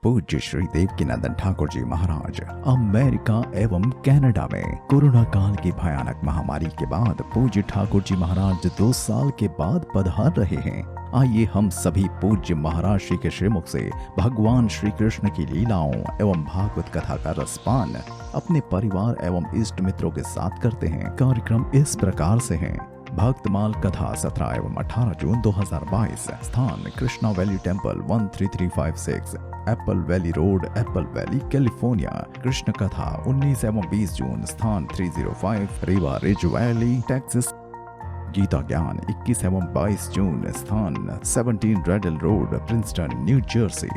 पूज्य श्री देवकीनंदन ठाकुर जी महाराज अमेरिका एवं कनाडा में कोरोना काल की भयानक महामारी के बाद पूज्य ठाकुर जी महाराज 2 साल के बाद पधार रहे हैं। आइए हम सभी पूज्य महाराज श्री के श्रीमुख से भगवान श्री कृष्ण की लीलाओं एवं भागवत कथा का रसपान अपने परिवार एवं इष्ट मित्रों के साथ करते हैं। कार्यक्रम इस प्रकार से है। भक्तमाल कथा 17 एवं 18 जून 2022। स्थान Krishna valley temple 13356 Apple valley road, Apple valley, California. Krishna कथा 19 एवं 20 जून। स्थान 305 Riva ridge valley, Texas. Gita ज्ञान 21 एवं 22 जून। स्थान 17 ridley road, Princeton, new Jersey.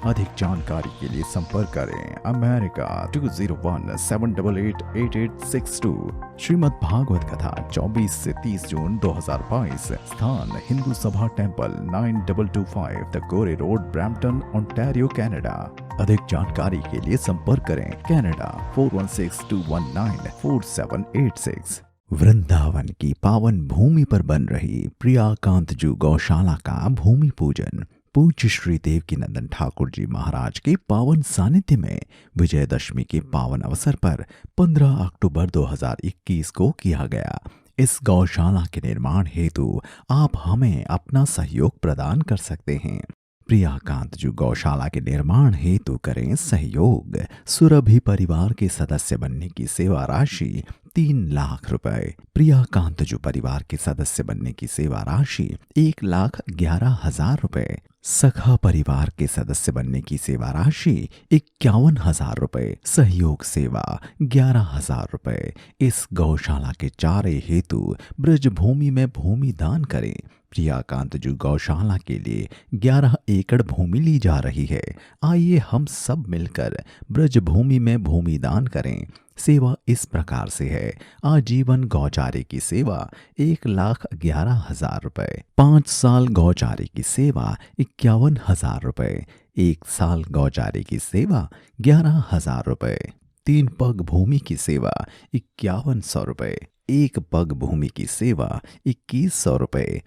अधिक जानकारी के लिए संपर्क करें अमेरिका 201-788-8862। श्रीमद् भागवत कथा 24 से 30 जून 2022। स्थान हिंदू सभा temple 9225 the Gore road, Brampton, Ontario, Canada. अधिक जानकारी के लिए संपर्क करें कनाडा 416-219-4786। वृंदावन की पावन भूमि पर बन रही प्रियाकांतजू गौशाला का भूमि पूजन पूज्य श्री देवकीनंदन ठाकुर जी महाराज के पावन सानिध्य में विजयदशमी के पावन अवसर पर 15 अक्टूबर 2021 को किया गया। इस गौशाला के निर्माण हेतु आप हमें अपना सहयोग प्रदान कर सकते हैं। प्रियाकांतजू गौशाला के निर्माण हेतु करें सहयोग। सुरभि परिवार के सदस्य बनने की सेवा राशि 3 लाख रुपए। प्रियाकांतजू परिवार के सदस्य बनने की सेवा राशि 1,11,000 रुपए। सखा परिवार के सदस्य बनने की सेवा राशि 51,000 रुपए। सहयोग सेवा 11,000 रुपए। इस गौशाला के चारे हेतु ब्रजभूमि में भूमि दान करें। प्रियाकांतजू गौशाला के लिए 11 एकड़ भूमि ली जा रही है। आइए हम सब मिलकर ब्रजभूमि में भूमि दान करें। सेवा इस प्रकार से है। आजीवन गौचारे की सेवा 1,11,000 रुपए। 5 साल गौचारे की सेवा 51,000 रुपए। 1 साल गौचारे की सेवा 11,000 रुपए। 3 पग भूमि की सेवा 5100 रुपए। 1 पग भूमि की सेवा 2100 रुपए।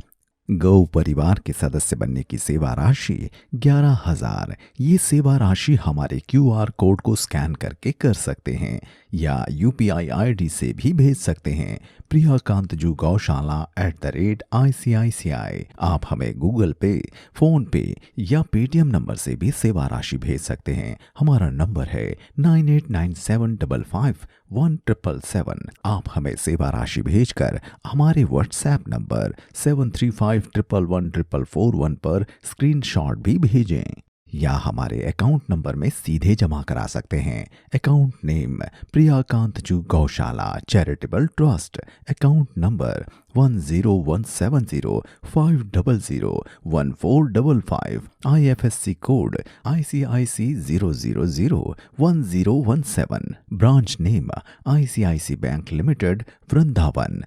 गौ परिवार के सदस्य बनने की सेवा राशि 11,000। ये सेवा राशि हमारे QR कोड को स्कैन करके कर सकते हैं या UPI ID से भी भेज सकते हैं। प्रियाकांतजू गौशाला @ICICI। आप हमें गूगल पे, फोन पे या पेटीएम नंबर से भी सेवा राशि भेज सकते हैं। हमारा नंबर है 9897551777। आप हमें सेवा राशि भेजकर हमारे व्हाट्सएप नंबर 7351114441 पर स्क्रीनशॉट भी भेजें या हमारे अकाउंट नंबर में सीधे जमा करा सकते हैं। अकाउंट नेम प्रियाकांतजू गौशाला charitable trust. Account number 10170501455। IFSC code ICIC 0001017। Branch name ICIC bank limited, Vrindavan.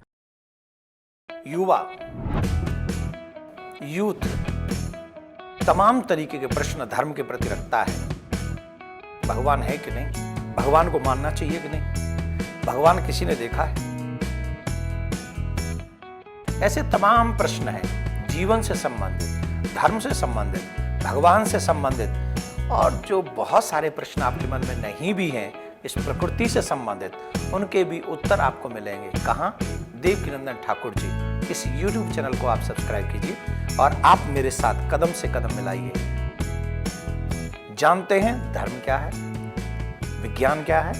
युवा, यूथ तमाम तरीके के प्रश्न धर्म के प्रति रखता है। भगवान है कि नहीं, भगवान को मानना चाहिए कि नहीं, भगवान किसी ने देखा है, ऐसे तमाम प्रश्न हैं जीवन से संबंधित, धर्म से संबंधित, भगवान से संबंधित, और जो बहुत सारे प्रश्न आपके मन में नहीं भी हैं इस प्रकृति से संबंधित, उनके भी उत्तर आपको मिलेंगे। कहाँ? देवकीनंदन ठाकुर जी। इस YouTube चैनल को आप सब्सक्राइब कीजिए और आप मेरे साथ कदम से कदम मिलाइए। जानते हैं धर्म क्या है, विज्ञान क्या है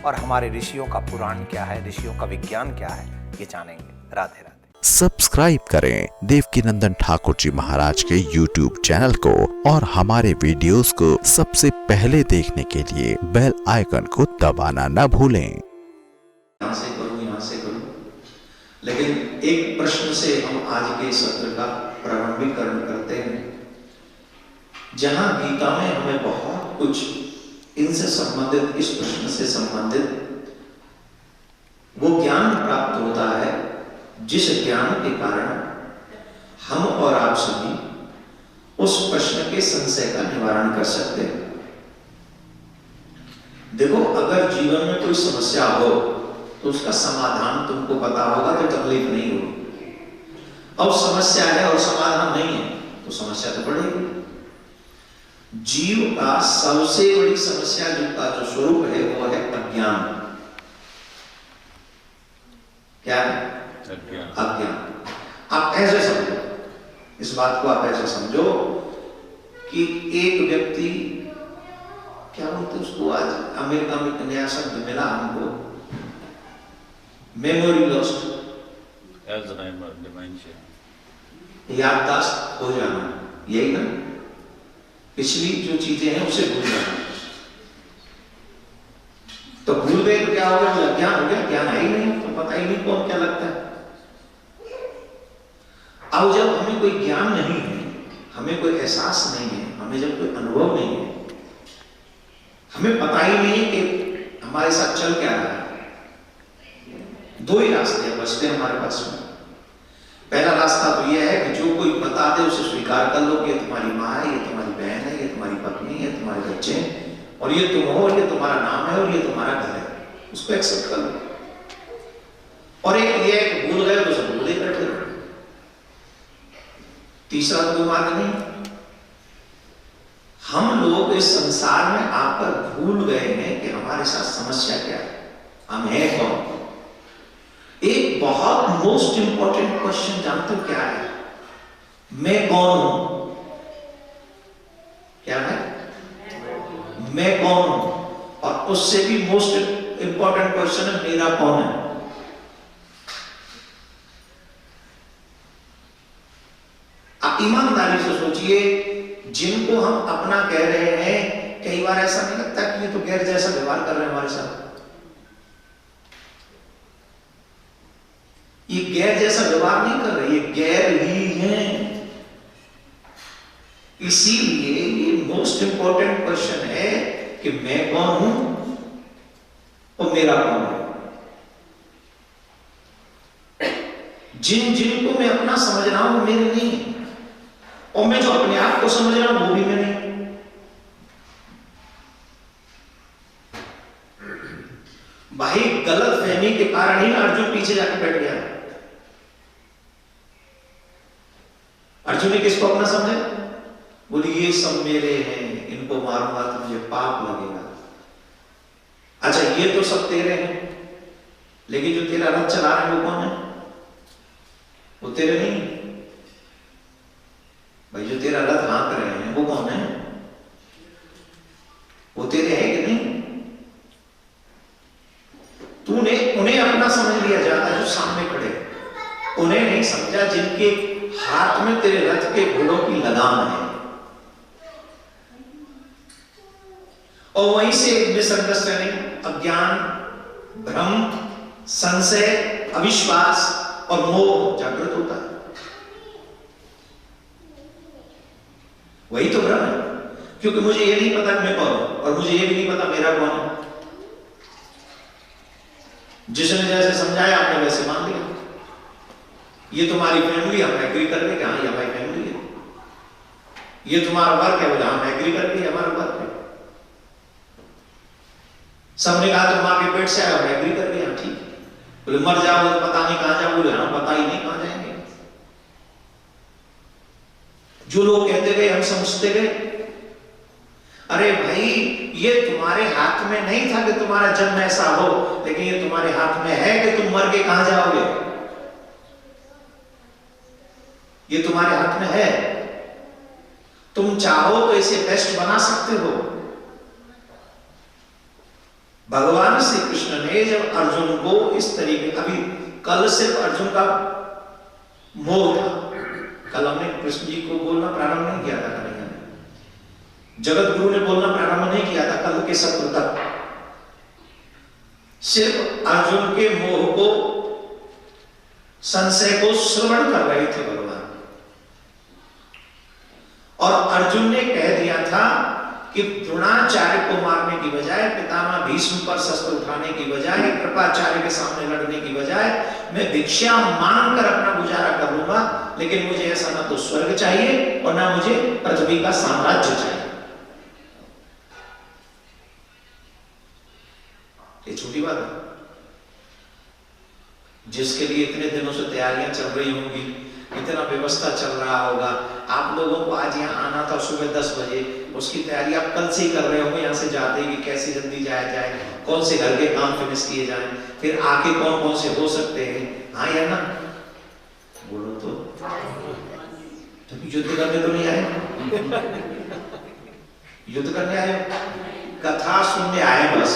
और हमारे ऋषियों का पुराण क्या है, ऋषियों का विज्ञान क्या है, ये जानेंगे। राधे राधे। सब्सक्राइब करें देवकीनंदन ठाकुर जी महाराज के YouTube चैनल को और हमारे वीडियोस को सबसे पहले देखने के लिए बेल आइकन को दबाना न भूलें। यहाँ से करूं, लेकिन एक प्रश्न से हम आज के सत्र का प्रारंभिकरण करते हैं। जहां गीता में हमें बहुत कुछ इनसे संबंधित, इस प्रश्न से संबंधित वो ज्ञान प्राप्त होता है जिस ज्ञान के कारण हम और आप सभी उस प्रश्न के संशय का निवारण कर सकते हैं। देखो, अगर जीवन में कोई समस्या हो तो उसका समाधान तुमको पता होगा तो तकलीफ नहीं होगी। अब समस्या है और समाधान नहीं है तो समस्या तो बढ़ेगी। जीव का सबसे बड़ी समस्या का जो स्वरूप है वो है अज्ञान। क्या है? अज्ञान। आप ऐसे समझो, इस बात को आप ऐसे समझो कि एक व्यक्ति, क्या बोलते उसको, आज अमेरिका में एक नया शब्द मिला हमको, मेमोरी लॉस्ट, अल्जाइमर, डिमेंशिया, याददाश्त खो जाना, यही ना? पिछली जो चीजें हैं उसे भूल जाना। तो भूल गए तो क्या हो गया? वो अज्ञान हो गया, ज्ञान है ही नहीं, तो पता ही नहीं कौन क्या लगता है। अब जब हमें कोई ज्ञान नहीं है, हमें कोई एहसास नहीं है, हमें जब कोई अनुभव नहीं है, हमें पता ही नहीं है कि हमारे साथ चल क्या रहा है, दो ही रास्ते बचते हैं हमारे पास में। पहला रास्ता तो यह है कि जो कोई बता दे उसे स्वीकार कर लो कि ये तुम्हारी माँ है, ये तुम्हारी बहन है, ये तुम्हारी पत्नी है, तुम्हारे बच्चे हैं, और ये तुम हो, और ये तुम्हारा नाम है, और ये तुम्हारा घर है, उसको एक्सेप्ट कर लो। और एक ये है कि भूल गए तो सब भूल ही बैठे। तीसरा तो कोई मार्ग नहीं। हम लोग इस संसार में आकर भूल गए हैं कि हमारे साथ समस्या क्या है, हम हैं कौन। एक बहुत मोस्ट इंपॉर्टेंट क्वेश्चन जानते हो क्या है? मैं कौन हूं? क्या है? मैं कौन हूं? और उससे भी मोस्ट इंपॉर्टेंट क्वेश्चन है मेरा कौन है। आप ईमानदारी से सोचिए, जिनको हम अपना कह रहे हैं, कई बार ऐसा नहीं लगता कि ये तो गैर जैसा व्यवहार कर रहे हैं हमारे साथ। ये गैर जैसा व्यवहार नहीं कर रहे, ये गैर ही हैं। इसीलिए ये मोस्ट इंपॉर्टेंट क्वेश्चन है कि मैं कौन हूं और मेरा कौन है। जिनको मैं अपना समझ रहा हूं वो मेरे नहीं है, और मैं जो अपने आप को समझ रहा हूं वो भी मैं नहीं। भाई गलत फहमी के कारण ही अर्जुन पीछे जाकर बैठ गया। अर्जुन ने किसको अपना समझे? बोली ये सब मेरे हैं, इनको मारूंगा तो मुझे पाप लगेगा। अच्छा ये तो सब तेरे हैं, लेकिन जो तेरा रथ चला रहे हैं वो कौन है? वो तेरे नहीं। भाई जो तेरा रथ हाँक रहे हैं वो कौन है? वो तेरे हैं कि नहीं? तूने उन्हें अपना समझ लिया जाता है जो सामने खड़े, उन्हें नहीं समझा जिनके हाथ में तेरे रथ के घोड़ों की लगाम है। और वहीं से मिसअंडरस्टैंडिंग, अज्ञान, भ्रम, संशय, अविश्वास और मोह जागृत होता है। वही तो भ्रम है, क्योंकि मुझे ये नहीं पता मैं कौन हूं, और मुझे ये भी नहीं पता मेरा कौन है। जिसने जैसे समझाया आपने वैसे मान लिया। ये तुम्हारी फैमिली, हम एग्री कर रहे हैं, हाँ ये हमारी फैमिली है। ये तुम्हारा वर्क है, बोला हम एग्री कर रहे हैं, हमारा वर्क है। सबने कहा तुम मां के पेट से आए, हम एग्री कर रहे हैं, ठीक। बोले मर जाओ तो पता नहीं कहां जाओ, बोले हाँ पता ही नहीं कहां जाएंगे। जो लोग कहते गए हम समझते गए। अरे भाई ये तुम्हारे हाथ में नहीं था कि तुम्हारा जन्म ऐसा हो, लेकिन ये तुम्हारे हाथ में है कि तुम मर के कहां जाओगे। ये तुम्हारे हाथ में है। तुम चाहो तो इसे बेस्ट बना सकते हो। भगवान श्री कृष्ण ने जब अर्जुन को इस तरीके, अभी कल सिर्फ अर्जुन का मोह था, कल हमने कृष्ण जी को बोलना प्रारंभ नहीं किया था, कन्हैया ने, जगत गुरु ने बोलना प्रारंभ नहीं किया था कल के सत्र तक। सिर्फ अर्जुन के मोह को, संशय को श्रवण कर रहे थे भगवान। और अर्जुन ने कह दिया था कि द्रोणाचार्य को मारने की बजाय, पितामह भीष्म पर शस्त्र उठाने की बजाय, कृपाचार्य के सामने लड़ने की बजाय मैं भिक्षा मांगकर अपना गुजारा कर लूंगा, लेकिन मुझे ऐसा ना तो स्वर्ग चाहिए और ना मुझे पृथ्वी का साम्राज्य चाहिए। ये छोटी बात है। जिसके लिए इतने दिनों से तैयारियां चल रही होंगी, इतना व्यवस्था चल रहा होगा, आप लोगों को आज यहाँ आना था सुबह 10 बजे, उसकी तैयारी आप कल से ही कर रहे होंगे, यहाँ से जाते ही कि कैसे जल्दी जाया जाए, कौन से घर के काम फिनिश किए जाएं, फिर आके कौन कौन से हो सकते हैं। हाँ या ना, बोलो तो युद्ध करने तो नहीं आए, युद्ध करने आए, कथा सुनने आए बस।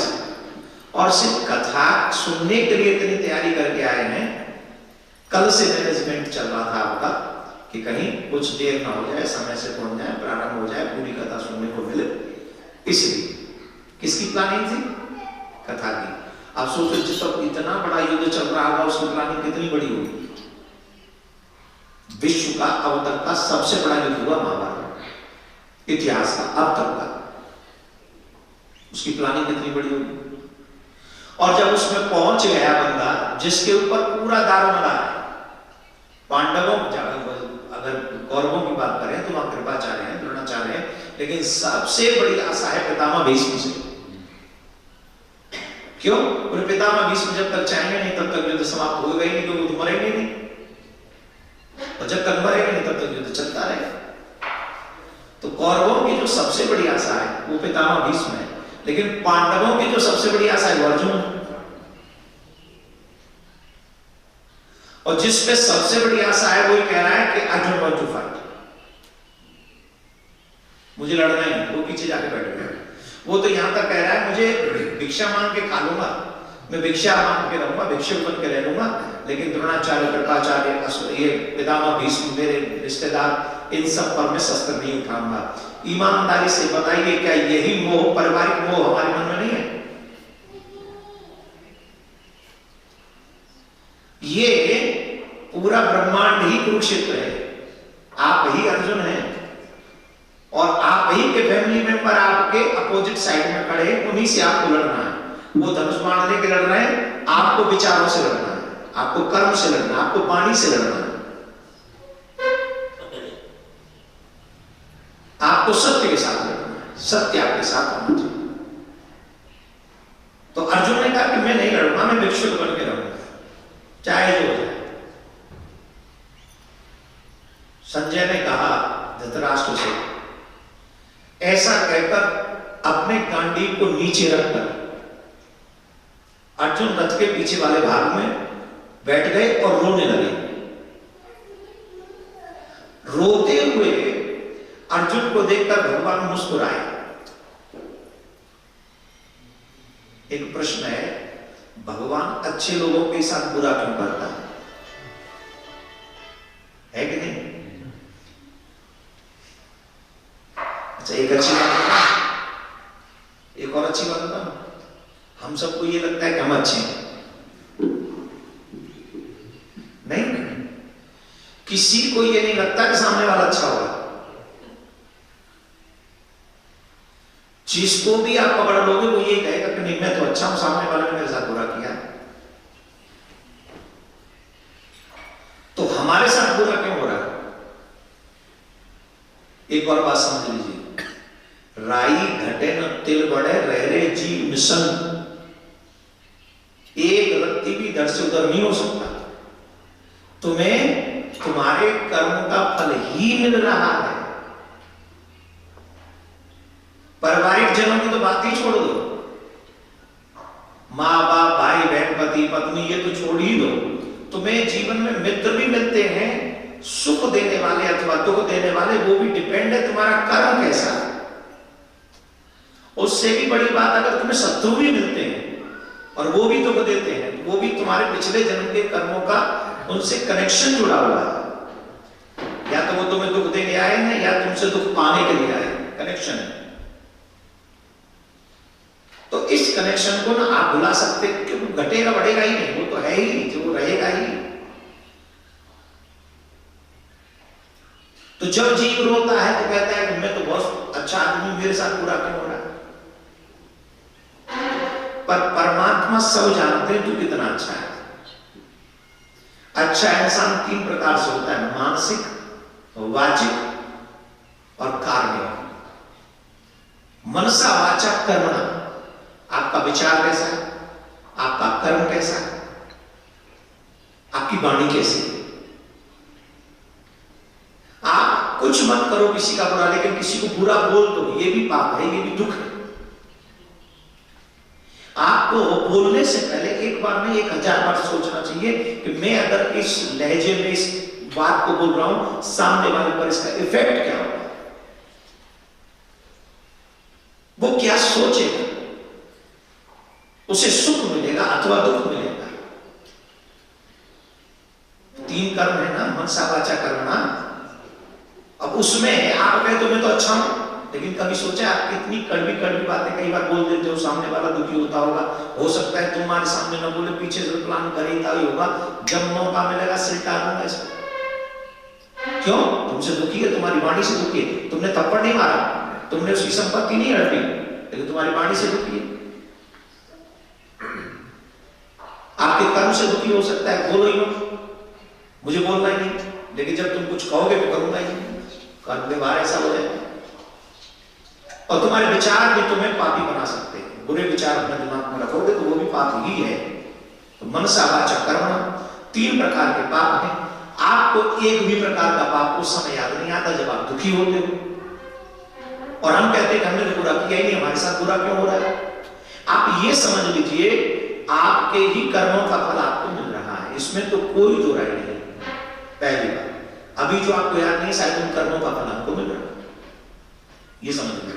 और सिर्फ कथा सुनने के लिए इतनी तैयारी करके आए हैं। कल से मैनेजमेंट चल रहा था आपका कि कहीं कुछ देर ना हो जाए, समय से पहुंच जाए, प्रारंभ हो जाए, पूरी कथा सुनने को मिले। इसलिए किसकी प्लानिंग थी? कथा की। आप सोचो जिस वक्त इतना बड़ा युद्ध चल रहा होगा उसकी प्लानिंग कितनी बड़ी होगी। विश्व का अब तक का सबसे बड़ा युद्ध हुआ महाभारत, इतिहास का अब तक का, उसकी प्लानिंग कितनी बड़ी होगी। और जब उसमें पहुंच गया बंदा जिसके ऊपर पूरा दारोमदार है, पांडवों, अगर कौरवों की बात करें तो वहां कृपाचार्य हैं, द्रोणाचार्य हैं, लेकिन सबसे बड़ी आशा है पितामह भीष्म से। क्यों? और पितामह भीष्म जब तक चाहेंगे नहीं तब तक युद्ध समाप्त होगा ही नहीं, क्योंकि वो मरेंगे नहीं, और जब तक मरेंगे नहीं तब तक युद्ध चलता रहेगा। तो कौरवों की जो सबसे बड़ी आशा है वो पितामह भीष्म है, लेकिन पांडवों की जो सबसे बड़ी आशा है वो अर्जुन। और जिसपे सबसे बड़ी आशा है वो कह रहा है कि अर्जुन वांट टू फाइट, मुझे लड़ना ही नहीं। वो पीछे जाके बैठ गया। वो तो यहां तक कह रहा है मुझे भिक्षा मांग के खा लूंगा, मैं भिक्षा मांग के रहूंगा, भिक्षुक बन के रह लूंगा, लेकिन द्रोणाचार्य, कृपाचार्य, ये पितामह भीष्म, मेरे रिश्तेदार, इन सब पर मैं शस्त्र नहीं उठाऊंगा। ईमानदारी से बताइए क्या यही मोह, पारिवारिक मोह हमारे मन में नहीं है? ये पूरा ब्रह्मांड ही कुरुक्षेत्र है, आप ही अर्जुन हैं, और आप ही के फैमिली मेंबर आपके अपोजिट साइड में खड़े हैं, उन्हीं से आपको लड़ना है। वो धनुष बाण लेके लड़ रहे हैं, आपको विचारों से लड़ना है, आपको कर्म से लड़ना है, आपको वाणी से लड़ना है, आपको सत्य के साथ लड़ना है, सत्य आपके साथ होना चाहिए। तो अर्जुन ने कहा कि मैं नहीं लड़ूंगा, मैं भिक्षुक बन के रहूंगा, चाहे जो हो जाए। संजय ने कहा धृतराष्ट्र से, ऐसा कहकर अपने गांडीव को नीचे रखकर अर्जुन रथ के पीछे वाले भाग में बैठ गए और रोने लगे। रोते हुए अर्जुन को देखकर भगवान मुस्कुराए। एक प्रश्न है, भगवान अच्छे लोगों के साथ बुरा क्यों करता है कि नहीं? अच्छा, एक अच्छी बात है, एक और अच्छी बात है, हम सबको ये लगता है कि हम अच्छे हैं, नहीं, किसी को ये नहीं लगता कि सामने वाला अच्छा होगा। जिसको भी आप पकड़ लोगे वो ये कहेगा कि नहीं मैं तो अच्छा हूं, सामने वाले ने मेरे साथ बुरा किया। तो हमारे साथ बुरा क्यों हो रहा है? एक और बात समझ लीजिए, राई घटे न तिल बढ़े, रह रे जीव मिशन। एक रत्ती भी इधर से उधर नहीं हो सकता। तुम्हें तुम्हारे कर्म का फल ही मिल रहा है। पारिवारिक जनों की तो बात ही छोड़ दो, माँ बाप, भाई बहन, पति पत्नी, ये तो छोड़ ही दो। तुम्हें जीवन में मित्र भी मिलते हैं, सुख देने वाले अथवा दुख देने वाले, वो भी डिपेंड है तुम्हारा कर्म कैसा है। उससे भी बड़ी बात, अगर तुम्हें शत्रु भी मिलते हैं और वो भी दुख देते हैं, वो भी तुम्हारे पिछले जन्म के कर्मों का उनसे कनेक्शन जुड़ा हुआ है। या तो वो तुम्हें दुख देने आए हैं या तुमसे दुख पाने के लिए आए, कनेक्शन है। तो इस कनेक्शन को ना आप भुला सकते, क्योंकि घटेगा बढ़ेगा ही नहीं, वो तो है ही, जो रहेगा ही। तो जब जीव रोता है तो कहता है कि मैं तो बहुत अच्छा आदमी, मेरे साथ बुरा क्यों हो रहा है? पर परमात्मा सब जानते हैं तू कितना अच्छा है। अच्छा इंसान तीन प्रकार से होता है, मानसिक, वाचिक और कार्य। मनसा वाचा कर्मणा, आपका विचार कैसा है, आपका कर्म कैसा है, आपकी वाणी कैसी है। आप कुछ मत करो किसी का बुरा, लेकिन किसी को बुरा बोल दो, ये भी पाप है, ये भी दुख है। आपको बोलने से पहले एक बार नहीं 1000 बार सोचना चाहिए कि मैं अगर इस लहजे में इस बात को बोल रहा हूं, सामने वाले पर इसका इफेक्ट क्या होगा, वो क्या सोचेगा, उसे सुख मिलेगा अथवा दुख मिलेगा। 3 कर्म है ना, मनसा वाचा कर्मणा। अब उसमें आप कहे तो मैं तो अच्छा हूं, लेकिन कभी सोचा आप कितनी कड़वी कड़वी बातें कई बार बोल देते हो, सामने वाला दुखी होता होगा। हो सकता है तुम्हारे सामने न बोले, पीछे से प्लान करेगा ही होगा, जब मौका मिलेगा सिलटा दूंगा इसको। क्यों? तुमसे दुखी है, तुम्हारी वाणी से दुखी है। तुमने थप्पड़ नहीं मारा, तुमने उसकी संपत्ति नहीं हड़पी, लेकिन तुम्हारी वाणी से दुखी है। आपके कर्म से दुखी हो सकता है, बोलो ही मत, मुझे बोलना ही नहीं, लेकिन जब तुम कुछ कहोगे तो करूंगा ही नहीं। कर्म व्यवहार ऐसा हो जाएगा। और तुम्हारे विचार भी तुम्हें पापी बना सकते हैं। बुरे विचार अपने दिमाग में रखोगे तो वो भी पाप ही है। तो मनसा वाचा कर्मणा 3 प्रकार के पाप हैं। आपको एक भी प्रकार का पाप उस समय याद नहीं आता जब आप दुखी होते हो, और हम कहते हैं कि हमने तो बुरा किया ही नहीं, हमारे साथ बुरा क्यों हो रहा है। आप ये समझ लीजिए, आपके ही कर्मों का फल आपको मिल रहा है, इसमें तो कोई दो राय नहीं। पहली बात, अभी जो आपको याद नहीं, शायद उन कर्मों का फल आपको मिल रहा है, ये समझ लीजिए।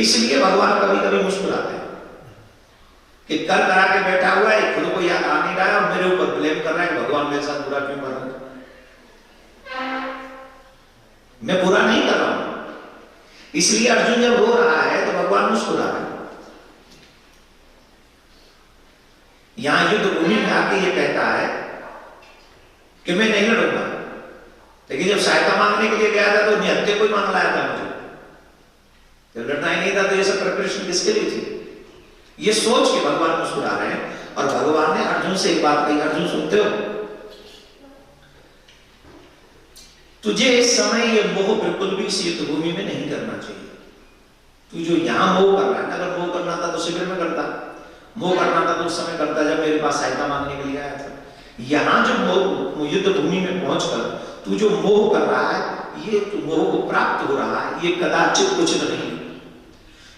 इसलिए भगवान कभी कभी मुस्कुराते हैं कि कर करा के बैठा हुआ है, खुद को याद आ नहीं रहा है और मेरे ऊपर ब्लेम कर रहा है कि भगवान मेरे साथ बुरा क्यों कर रहा है। मैं बुरा नहीं कर रहा हूं। इसलिए अर्जुन जब रो रहा है तो भगवान मुस्कुरा रहा है। यहां युद्ध भूमि में आके ये कहता है कि मैं नहीं लड़ूंगा, लेकिन जब सहायता मांगने के लिए गया था तो निहत्थे कोई मांग लाया था मुझे, जब लड़ना ही नहीं था तो ये सब प्रिपरेशन किसके लिए थी। ये सोच के भगवान मुस्कुरा रहे हैं। और भगवान ने अर्जुन से एक बात कही, अर्जुन सुनते हो, तुझे इस समय ये मोह बिल्कुल भी इस युद्ध भूमि में नहीं करना चाहिए। तू जो यहां मोह कर रहा है, अगर मोह करना था तो शिविर में करता, मोह करना था तो उस समय करता जब मेरे पास सहायता मांगने के लिए आया था। यहां जो मोह युद्ध भूमि में पहुंचकर तू जो मोह कर रहा है, ये तू मोह को प्राप्त हो रहा है, ये कदाचित कुछ नहीं,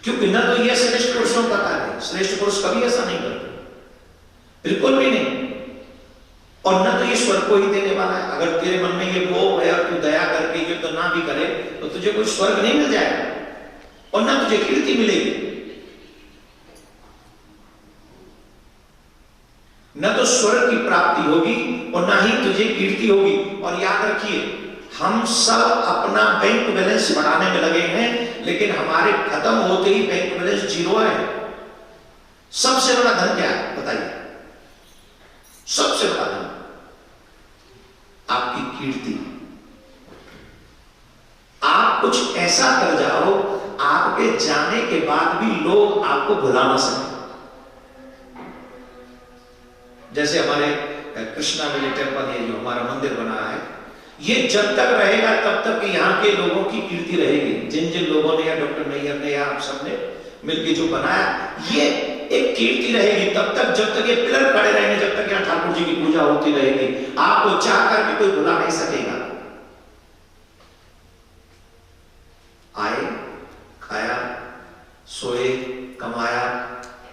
क्योंकि न तो ये श्रेष्ठ पुरुषों का कार्य है। श्रेष्ठ पुरुष कभी ऐसा नहीं करते, बिल्कुल भी नहीं। और न तो ये स्वर्ग को ही देने वाला है। अगर तेरे मन में ये मोह है और तू दया करके ये तो ना भी करे तो तुझे कोई स्वर्ग नहीं मिल जाएगा और ना तुझे कीर्ति मिलेगी, न तो स्वर्ग की प्राप्ति होगी और ना ही तुझे कीर्ति होगी। और याद रखिए, हम सब अपना बैंक बैलेंस बढ़ाने में लगे हैं, लेकिन हमारे खत्म होते ही बैंक बैलेंस 0 है। सबसे बड़ा धन क्या है बताइए? सबसे बड़ा धन आपकी कीर्ति। आप कुछ ऐसा कर जाओ, आपके जाने के बाद भी लोग आपको भुला ना सके। जैसे हमारे कृष्णा वेली टेम्पल, ये जो हमारा मंदिर बना है, ये जब तक रहेगा तब तक यहाँ के लोगों की कीर्ति रहेगी। जिन जिन लोगों ने या डॉक्टर नैयर ने या आप सबने मिलकर जो बनाया, ये एक कीर्ति रहेगी तब तक, जब तक ये पिलर खड़े रहेंगे, जब तक यहाँ ठाकुर जी की पूजा होती रहेगी। आपको चाह कर भी कोई भुला नहीं सकेगा। आए, खाया, सोए, कमाया,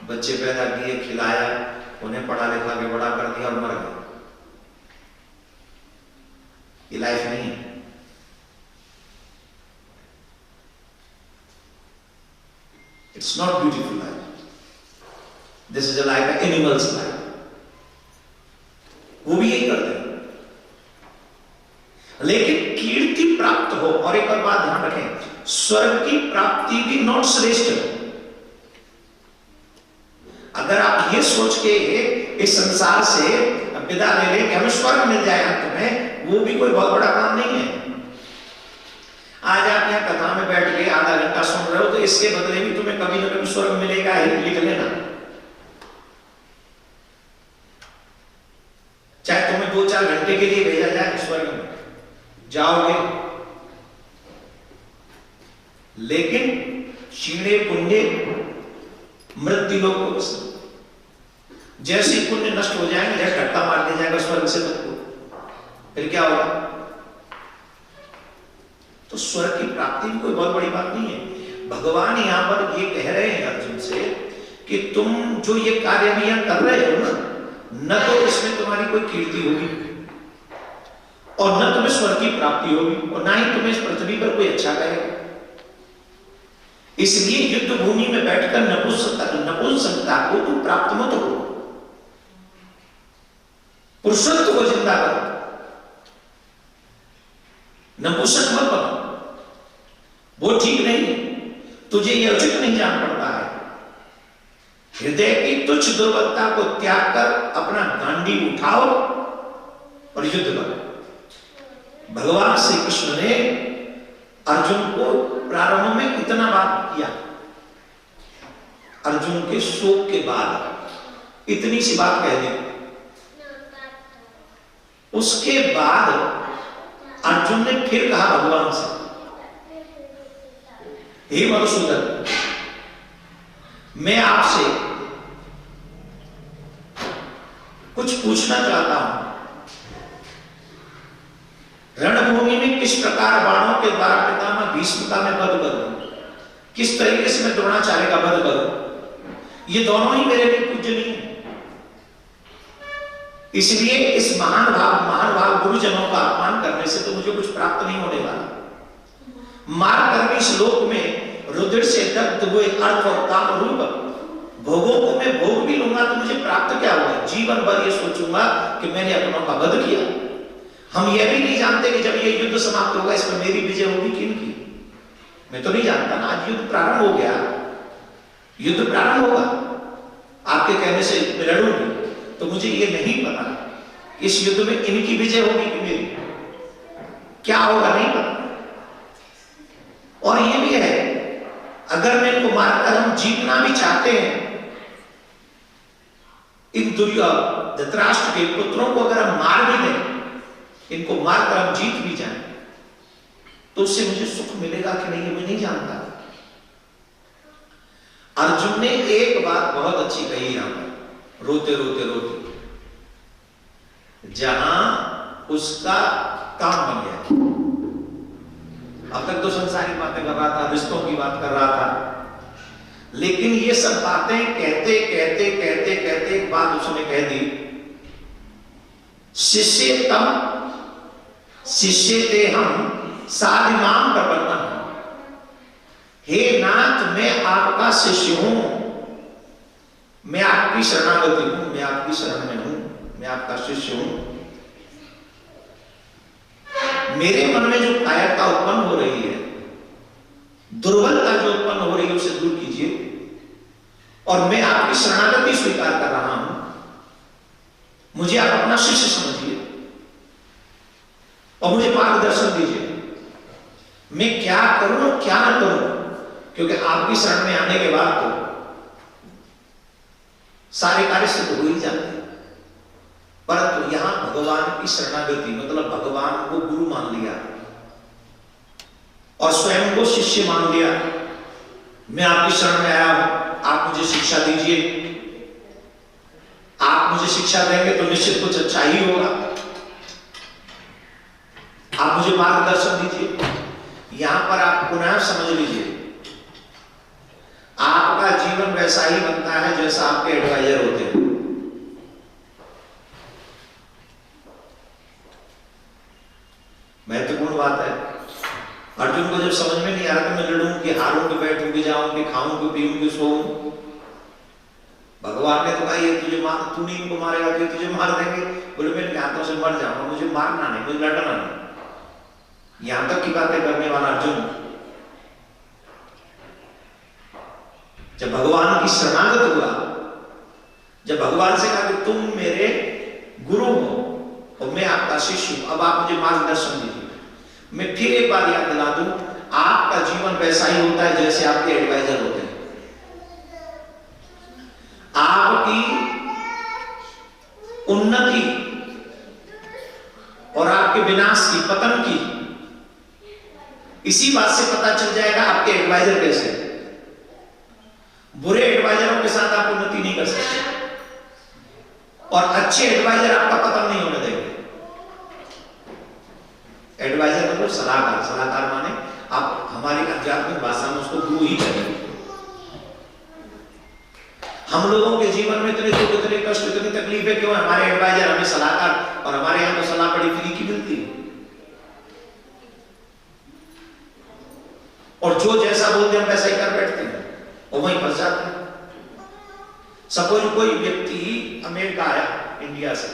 बच्चे पैदा किए, खिलाया, उन्हें पढ़ा लिखा के बड़ा कर दिया और मर गए। ये लाइफ नहीं है। It's not beautiful life. This is a life, animals life. वो भी यही करते हैं। लेकिन कीर्ति प्राप्त हो, और एक और बात ध्यान रखें, स्वर्ग की प्राप्ति भी नॉट श्रेष्ठ है। अगर आप ये सोच के इस संसार से विदा ले रहे कि हमें स्वर्ग मिल जाएगा तुम्हें, वो भी कोई बहुत बड़ा काम नहीं है। आज आप यहाँ कथा में बैठ के आधा घंटा सुन रहे हो, तो इसके बदले भी तुम्हें कभी ना कभी स्वर्ग मिलेगा ही, लिख लेना। चाहे तुम्हें 2-4 घंटे के लिए भेजा जाए स्वर्ग में, जाओगे, लेकिन क्षीणे पुण्य मृत्यु लोग, जैसे पुण्य नष्ट हो जाएंगे, जैसे धक्का मार दिया जाएगा स्वर्ग से तुमको, फिर क्या होगा? तो स्वर्ग की प्राप्ति भी कोई बहुत बड़ी बात नहीं है। भगवान यहां पर ये कह रहे हैं अर्जुन से कि तुम जो ये कार्य अभी यहां कर रहे हो ना, न तो इसमें तुम्हारी कोई कीर्ति होगी और न तुम्हें स्वर्ग की प्राप्ति होगी और ना ही तुम्हें इस पृथ्वी पर कोई अच्छा करेगा। इसलिए युद्ध भूमि में बैठकर नपुंसकता को तुम प्राप्त मत हो, पुरुषत्व को जिंदा करो, नपुंसक मत बनो। वो ठीक नहीं है, तुझे यह उचित नहीं जान पड़ता है। हृदय की तुच्छ दुर्बलता को त्याग कर अपना गांडी उठाओ और युद्ध करो। भगवान श्री कृष्ण ने अर्जुन को प्रारंभ में इतना बात किया, अर्जुन के शोक के बाद इतनी सी बात कह दी। उसके बाद अर्जुन ने फिर कहा भगवान से, हे मधुसूदन, मैं आपसे कुछ पूछना चाहता हूं। रणभूमि में किस प्रकार बाणों के द्वारा पितामह भीष्म का मैं वध करूं, किस तरीके से मैं द्रोणाचार्य का वध करूं, ये दोनों ही मेरे लिए पूजनीय हैं। इसलिए इस महान भाव गुरुजनों का अपमान करने से तो मुझे कुछ प्राप्त नहीं होने वाला। मार कर इस लोक में रुधिर से दग्ध हुए अर्थ और काम रूप भोगों को मैं भोग भी लूंगा तो मुझे प्राप्त क्या होगा? जीवन भर ये सोचूंगा कि मैंने अपनों का वध किया। हम यह भी नहीं जानते कि जब ये युद्ध समाप्त होगा इसमें मेरी विजय होगी किनकी, मैं तो नहीं जानता ना। आज युद्ध प्रारंभ हो गया, युद्ध प्रारंभ होगा, आपके कहने से मैं लड़ूंगी, तो मुझे ये नहीं पता इस युद्ध में इनकी विजय होगी कि मेरी, क्या होगा नहीं पता। और ये भी है, अगर मैं इनको मारकर हम जीतना भी चाहते हैं, इन धृतराष्ट्र के पुत्रों को अगर हम मार भी दें, इनको मारकर हम जीत भी जाएं, तो उससे मुझे सुख मिलेगा कि नहीं, मैं नहीं जानता। अर्जुन ने एक बात बहुत अच्छी कही यहां पर, रोते रोते रोते, जहां उसका काम बन गया। अब तक तो संसारिक बातें कर रहा था, रिश्तों की बात कर रहा था, लेकिन ये सब बातें कहते कहते कहते कहते एक बात उसने कह दी, शिष्य तम शिष्य ते हम साधिमाम प्रपन्नम। हे नाथ, मैं आपका शिष्य हूं, मैं आपकी शरणागति हूं, मैं आपकी शरण में हूं, मैं आपका शिष्य हूं। मेरे मन में जो कायरता उत्पन्न हो रही है, दुर्बलता जो उत्पन्न हो रही है, उसे दूर कीजिए और मैं आपकी शरणागति स्वीकार कर रहा हूं। मुझे आप अपना शिष्य समझिए और मुझे मार्गदर्शन दीजिए, मैं क्या करूं और क्या ना करूं, क्योंकि आपकी शरण में आने के बाद तो सारे कार्य सिद्ध हो ही जाते हैं। परंतु यहां भगवान की शरणागति मतलब भगवान को गुरु मान लिया और स्वयं को शिष्य मान लिया। मैं आपकी शरण में आया हूं, आप मुझे शिक्षा दीजिए, आप मुझे शिक्षा देंगे तो निश्चित कुछ अच्छा ही होगा, आप मुझे मार्गदर्शन दीजिए। यहां पर आप पुनः समझ लीजिए, आपका जीवन वैसा ही बनता है जैसा आपके एडवाइजर होते हैं। महत्वपूर्ण बात है। अर्जुन को जब समझ में नहीं आ रहा था मैं लड़ूं कि हारूं कि बैठूं कि जाऊं कि खाऊं कि पीऊं कि सोऊं, भगवान ने तो कहा ये तुझे मार, तू नहीं इनको मारेगा तो तुझे मार देंगे। बोले मैं हाथों से मर जाऊंगा, मुझे मारना नहीं, मुझे लड़ना नहीं। यहां तक की बातें करने वाला अर्जुन जब भगवान की शरणागत हुआ, जब भगवान से कहा कि तुम मेरे गुरु हो और मैं आपका शिष्य हूं, अब आप मुझे मार्गदर्शन दीजिए। मैं फिर एक बार याद दिला दूं, आपका जीवन वैसा ही होता है जैसे आपके एडवाइजर होते हैं। आपकी उन्नति और आपके विनाश की, पतन की, इसी बात से पता चल जाएगा आपके एडवाइजर कैसे। बुरे एडवाइजरों के साथ आप उन्नति नहीं कर सकते और अच्छे एडवाइजर आपका पतन नहीं होने देंगे। एडवाइजर मतलब सलाहकार, सलाहकार माने हमारी आध्यात्मिक भाषा में उसको गुरु ही कहेंगे। हम लोगों के जीवन में इतने दुख, इतने कष्ट, इतनी तकलीफें क्यों? हमारे एडवाइजर, हमें सलाहकार, और हमारे यहाँ तो सलाह बड़ी फ्री की मिलती है, और जो जैसा बोलते हम वैसा ही कर बैठते हैं और वहीं फंस जाते हैं। सपोज कोई व्यक्ति अमेरिका आया, इंडिया से,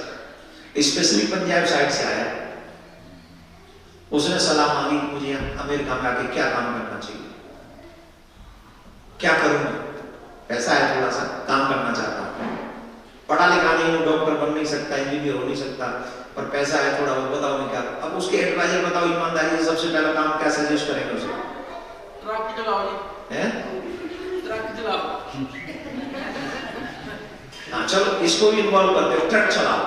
स्पेशली पंजाब साइड से आया, उसने सलाह मांगी मुझे अमेरिका में आके क्या काम करना चाहिए, क्या करूंगा, पैसा है थोड़ा सा, काम करना चाहता हूं, पढ़ा लिखा नहीं हूं, डॉक्टर बन नहीं सकता, इंजीनियर हो नहीं सकता, पर पैसा है थोड़ा बहुत, बताओ मैं क्या। अब उसके एडवाइजर बताओ ईमानदारी से सबसे पहला काम क्या सजेस्ट करेंगे उसे? ट्रक चलाओ हैं? ट्रक चलाओ। हाँ चलो इसको भी इन्वॉल्व करते हो, ट्रक चलाओ।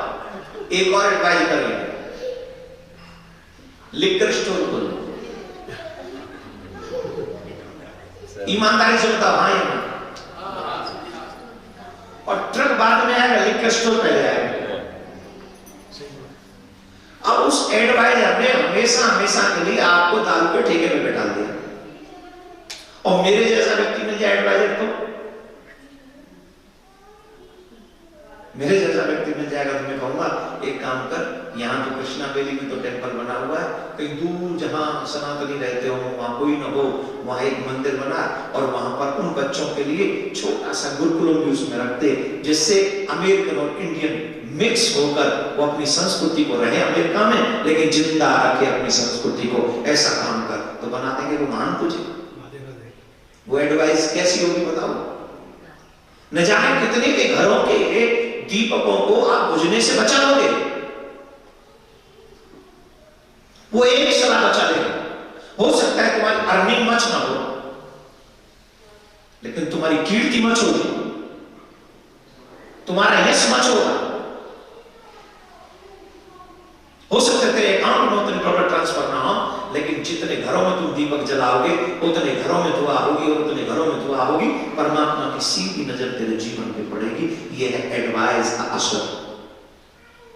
एक और एडवाइज कर लेंगे, लिकर स्टोर खोलो। ईमानदारी से बताओ हाँ या ना? और ट्रक बाद में आएगा, लिकर स्टोर पहले आएगा। अब उस एडवाइजर ने हमेशा हमेशा के लिए आपको दारू के ठेके में बैठा दिया, और मेरे जैसा व्यक्ति मिल जाए एडवाइजर तो, मेरे जैसा व्यक्ति मिल जाएगा तो मैं कहूंगा एक काम कर, यहाँ तो कृष्णा वैली में तो टेम्पल बना हुआ है, कहीं दूर जहां सनातनी रहते हो वहां कोई न हो, वहां एक मंदिर बना और वहां पर उन बच्चों के लिए छोटा सा गुरुकुलम भी उसमें रखते, जिससे अमेरिकन और इंडियन मिक्स होकर वो अपनी संस्कृति को रहे अमेरिका में, लेकिन जिंदा रखे अपनी संस्कृति को। ऐसा काम कर तो बना देंगे वो मान तुझे। वो एडवाइस कैसी होगी बताओ? न जाने कितने के घरों के दीपकों को आप बुझने से बचा लोगे, वो एक सलाह बचा लेगा। हो सकता है तुम्हारी अर्निंग मच ना हो, लेकिन तुम्हारी कीर्ति मच होगी, तुम्हारा यश मच होगा। हो सकता है तेरे अकाउंट में उतने डॉलर ट्रांसफर ना हो, लेकिन जितने घरों में तुम दीपक जलाओगे उतने घरों में दुआ होगी, और उतने घरों में दुआ होगी, परमात्मा की सीधी नजर तेरे जीवन पे पड़ेगी। यह है एडवाइस का असर।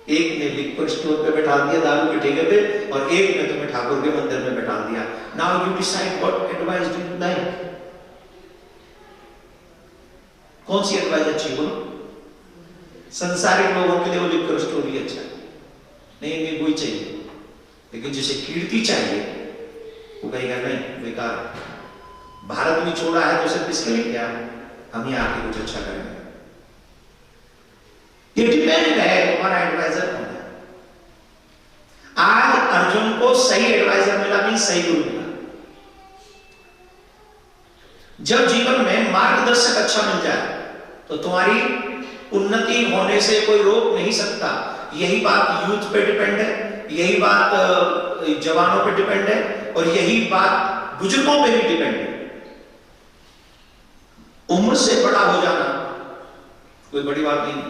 एक ने लिक्विड स्टोर पे बैठा दिया दारू के ठेके पे, और एक ने तुम्हें ठाकुर के मंदिर में बैठा दिया। Now you decide what advice do you like. कौन सी एडवाइस अच्छी बोलो? संसारिक लोगों के लिए वो लिक्विड स्टोर ही अच्छा है, नहीं नहीं वही चाहिए, लेकिन जिसे कीर्ति चाहिए वो कहेगा नहीं बेकार, भारत में छोड़ा है तो सिर्फ इसके लिए क्या, हम यहाँ आके कुछ अच्छा करेंगे। ये डिपेंड है तुम्हारा एडवाइजर कौन है। आज अर्जुन को सही एडवाइजर मिला, नहीं सही गुरु मिला। जब जीवन में मार्गदर्शक अच्छा मिल जाए तो तुम्हारी उन्नति होने से कोई रोक नहीं सकता। यही बात यूथ पे डिपेंड है, यही बात जवानों पे डिपेंड है, और यही बात बुजुर्गों पे भी डिपेंड है। उम्र से बड़ा हो जाना कोई बड़ी बात नहीं।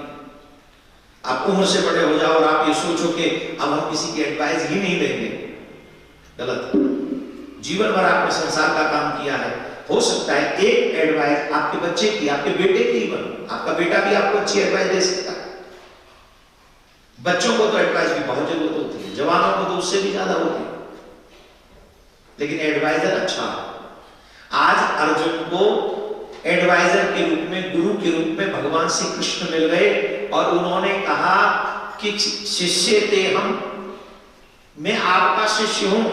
आप उम्र से बड़े हो जाओ और आप ये सोचो कि अब हम किसी की एडवाइस ही नहीं लेंगे, गलत। जीवन भर आपने संसार का काम किया है, हो सकता है एक एडवाइस आपके बच्चे की, आपके बेटे की, आपका बेटा भी आपको अच्छी एडवाइस दे सकता है। बच्चों को तो एडवाइस की बहुत जरूरत होती है, जवानों को तो उससे भी ज्यादा होती है, लेकिन एडवाइजर अच्छा है। आज अर्जुन को एडवाइजर के रूप में, गुरु के रूप में भगवान श्री कृष्ण मिल गए, और उन्होंने कहा कि शिष्य थे हम, मैं आपका शिष्य हूं,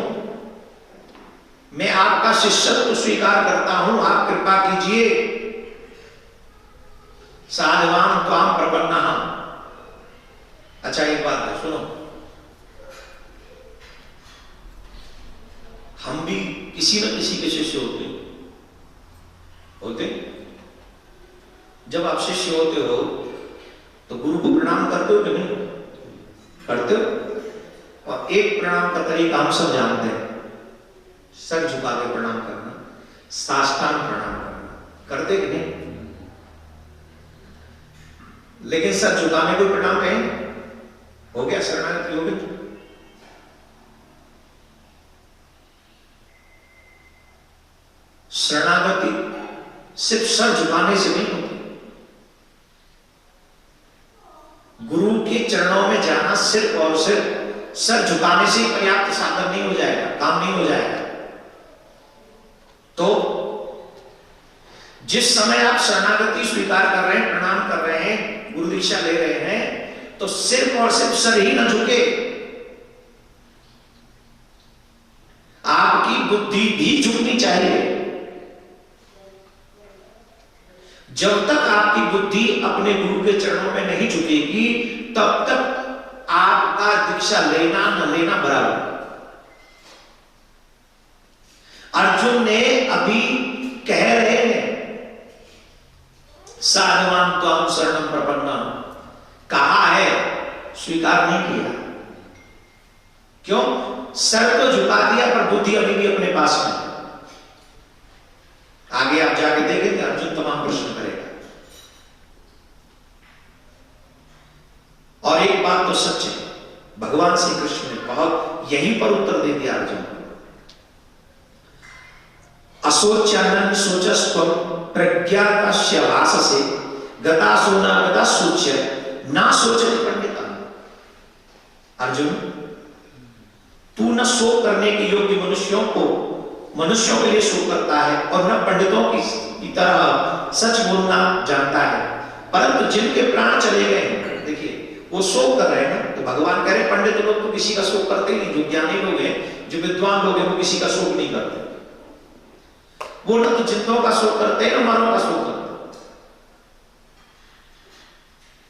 मैं आपका शिष्यत्व स्वीकार करता हूं, आप कृपा कीजिए। साधवान त्वाम प्रपन्नः। अच्छा एक बात है सुनो, हम भी किसी न किसी के शिष्य होते। जब आप शिष्य होते हो तो गुरु को प्रणाम करते हो कि नहीं करते हो? और एक प्रणाम का तरीका हम सब जानते हैं, सर झुका के प्रणाम करना, साष्टांग प्रणाम करना, करते कि नहीं? लेकिन सर झुकाने को प्रणाम कहेंगे? हो गया शरणागति, हो गई। शरणागति सिर्फ सर झुकाने से नहीं होती। गुरु के चरणों में जाना सिर्फ और सिर्फ सर झुकाने से पर्याप्त साधन नहीं हो जाएगा, काम नहीं हो जाएगा। तो जिस समय आप शरणागति स्वीकार कर रहे हैं, प्रणाम कर रहे हैं, गुरु दीक्षा ले रहे हैं, तो सिर्फ और सिर्फ सर ही ना झुके, आपकी बुद्धि भी झुकनी चाहिए। जब तक आपकी बुद्धि अपने गुरु के चरणों में नहीं झुकेगी, तब तक आपका दीक्षा लेना न लेना बराबर। अर्जुन ने अभी कह रहे हैं साधवान त्वां शरणं प्रपन्नम, कहा है, स्वीकार नहीं किया। क्यों? सर तो झुका दिया पर बुद्धि अभी भी अपने पास में। आगे आप जाके देखेंगे अर्जुन तमाम प्रश्न करेगा। और एक बात तो सच है, भगवान श्री कृष्ण ने बहुत यहीं पर उत्तर दे दिया अर्जुन को। असोच्यानन सोचस्त्वं प्रज्ञातस्य भाससे गतासो न गता सोच्य ना सोचति पंडिता। अर्जुन, तू न शोक करने के योग्य मनुष्यों के लिए शोक करता है और न पंडितों की तरह सच बोलना जानता है, परंतु जिनके प्राण चले गए, देखिए वो शोक कर रहे हैं ना, तो भगवान कह रहे पंडित लोग तो किसी का शोक करते ही नहीं, जो ज्ञानी लोग हैं, जो विद्वान लोग हैं, वो किसी का शोक नहीं करते। वो न तो जिंदों का शोक करते हैं, न मानव का शोक करते।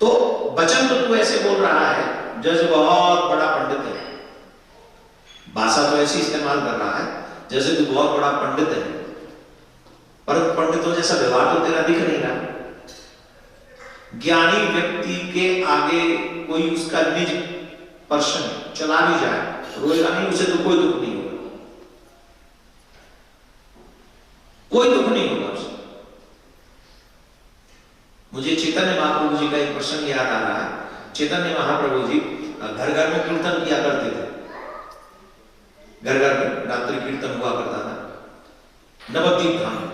तो वचन तो तू ऐसे बोल रहा है जैसे बहुत बड़ा पंडित है, भाषा तो ऐसी इस्तेमाल कर रहा है जैसे तू बहुत बड़ा पंडित है, परंतु पंडितों जैसा व्यवहार तो तेरा दिख नहीं रहा। ज्ञानी व्यक्ति के आगे कोई उसका निज पर्सन चला भी जाए, रोएगा नहीं, उसे तो कोई दुख नहीं होगा, कोई दुख नहीं होगा उसे। मुझे चैतन्य महाप्रभु जी का एक प्रसंग याद आ रहा है। चैतन्य महाप्रभु जी घर घर में कीर्तन किया करते थे, घर घर में रात्रि कीर्तन हुआ करता था नवद्वीप धाम में।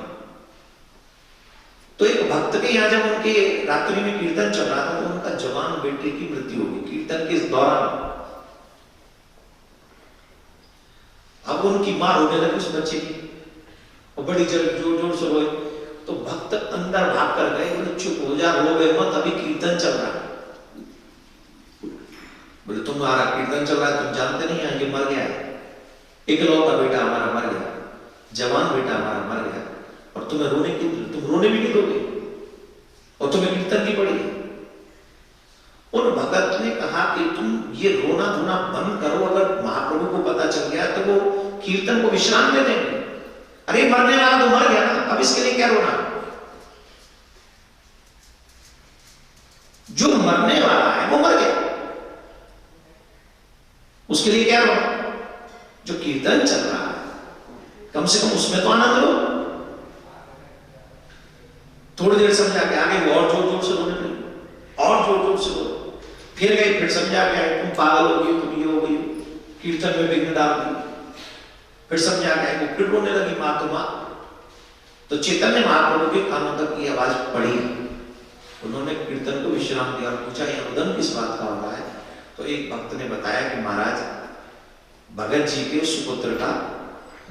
तो एक भक्त के यहाँ जब उनके रात्रि में कीर्तन चल रहा था, तो उनका जवान बेटे की मृत्यु हो गई कीर्तन के दौरान। अब उनकी मां रोने लगी उस बच्चे की, और बड़ी जोर जोर से रोए। तो भक्त अंदर भाग कर गए, बोले चुप हो जा, रो गए मत, अभी कीर्तन चल रहा है। बोले तुम्हारा कीर्तन चल रहा है, तुम जानते नहीं है ये मर गया है, इकलौता बेटा हमारा मर गया, जवान बेटा हमारा मर गया, और तुम रोने भी नहीं दोगे, और तुम्हें कीर्तन की पड़ी। उन भगत ने कहा कि तुम ये रोना धोना बंद करो, अगर महाप्रभु को पता चल गया तो वो कीर्तन को विश्राम दे देंगे। अरे मरने वाला तो मर गया ना, अब इसके लिए क्या रोना? जो मरने वाला है वो मर गया, उसके लिए क्या रोना? जो कीर्तन चल रहा है कम से कम उसमें तो आनंद लो। थोड़ी देर समझा के आगे वो और जोर जोर से रोने लगे, और जोर जोर से रो, फिर गए, फिर समझा के आए तुम पागल हो गई, तुम ये हो गई, कीर्तन में विघ्न डाल दी। फिर समझा के आए, फिर रोने लगी मां तो मां। तो चैतन्य महाप्रभु के कानों तक की आवाज पड़ी, उन्होंने कीर्तन को विश्राम दिया और पूछा यह रुदन किस बात का हो रहा है? तो एक भक्त ने बताया कि महाराज भगत जी के सुपुत्र का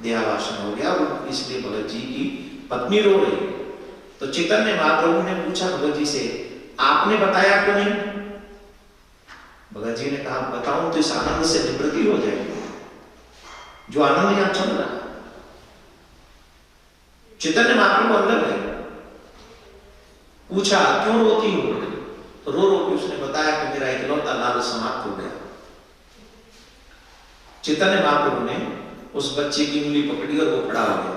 देहावसान हो गया, और इसलिए भगत जी की पत्नी रो रही। तो चैतन्य महाप्रभु ने पूछा भगत जी से, आपने बताया क्यों नहीं? भगत जी ने कहा बताऊं तो इस आनंद से निवृत्ति हो जाएगी, जो आनंद यहां चल रहा है। चैतन्य महाप्रभु अंदर गए, पूछा क्यों रोती हो? तो रो रो के उसने बताया कि मेरा इकलौता लाल समाप्त हो गया। चैतन्य महाप्रभु ने उस बच्चे की उंगली पकड़ी और वो खड़ा हो गया,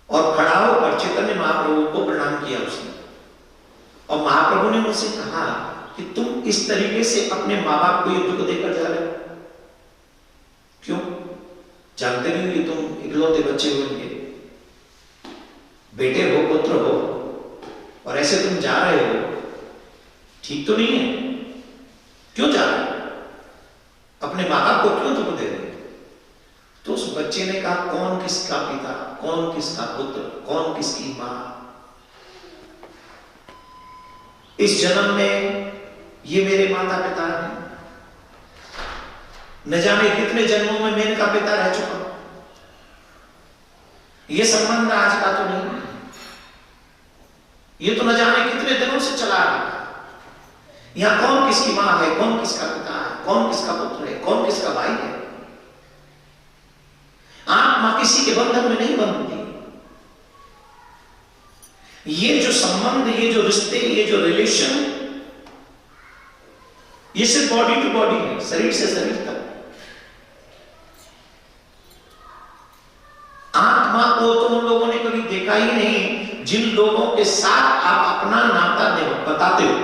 और खड़ा होकर चैतन्य महाप्रभु को प्रणाम किया उसने। और महाप्रभु ने उनसे कहा कि तुम इस तरीके से अपने माँ बाप को ये दुख देकर जा रहे हो, क्यों? जानते नहीं कि तुम इकलौते बच्चे हो इनके, बेटे हो, पुत्र हो, और ऐसे तुम जा रहे हो, ठीक तो नहीं है। क्यों जा रहे हो? अपने माँ बाप को क्यों दुख दे रहे हो? तो उस बच्चे ने कहा कौन किसका पिता, कौन किसका पुत्र, कौन किसकी मां? इस जन्म में ये मेरे माता पिता हैं, न जाने कितने जन्मों में मैं इनका पिता रह चुका हूं। ये संबंध आज का तो नहीं, ये तो न जाने कितने दिनों से चला आ रहा है। यहां कौन किसकी मां है, कौन किसका पिता है, कौन किसका पुत्र है, कौन किसका भाई है। आत्मा किसी के बंधन में नहीं बंधती। ये जो संबंध, ये जो रिश्ते, ये जो रिलेशन, ये सिर्फ बॉडी टू बॉडी है, शरीर से शरीर तक। आत्मा को तो उन लोगों ने कभी देखा ही नहीं जिन लोगों के साथ आप अपना नाता बताते हो।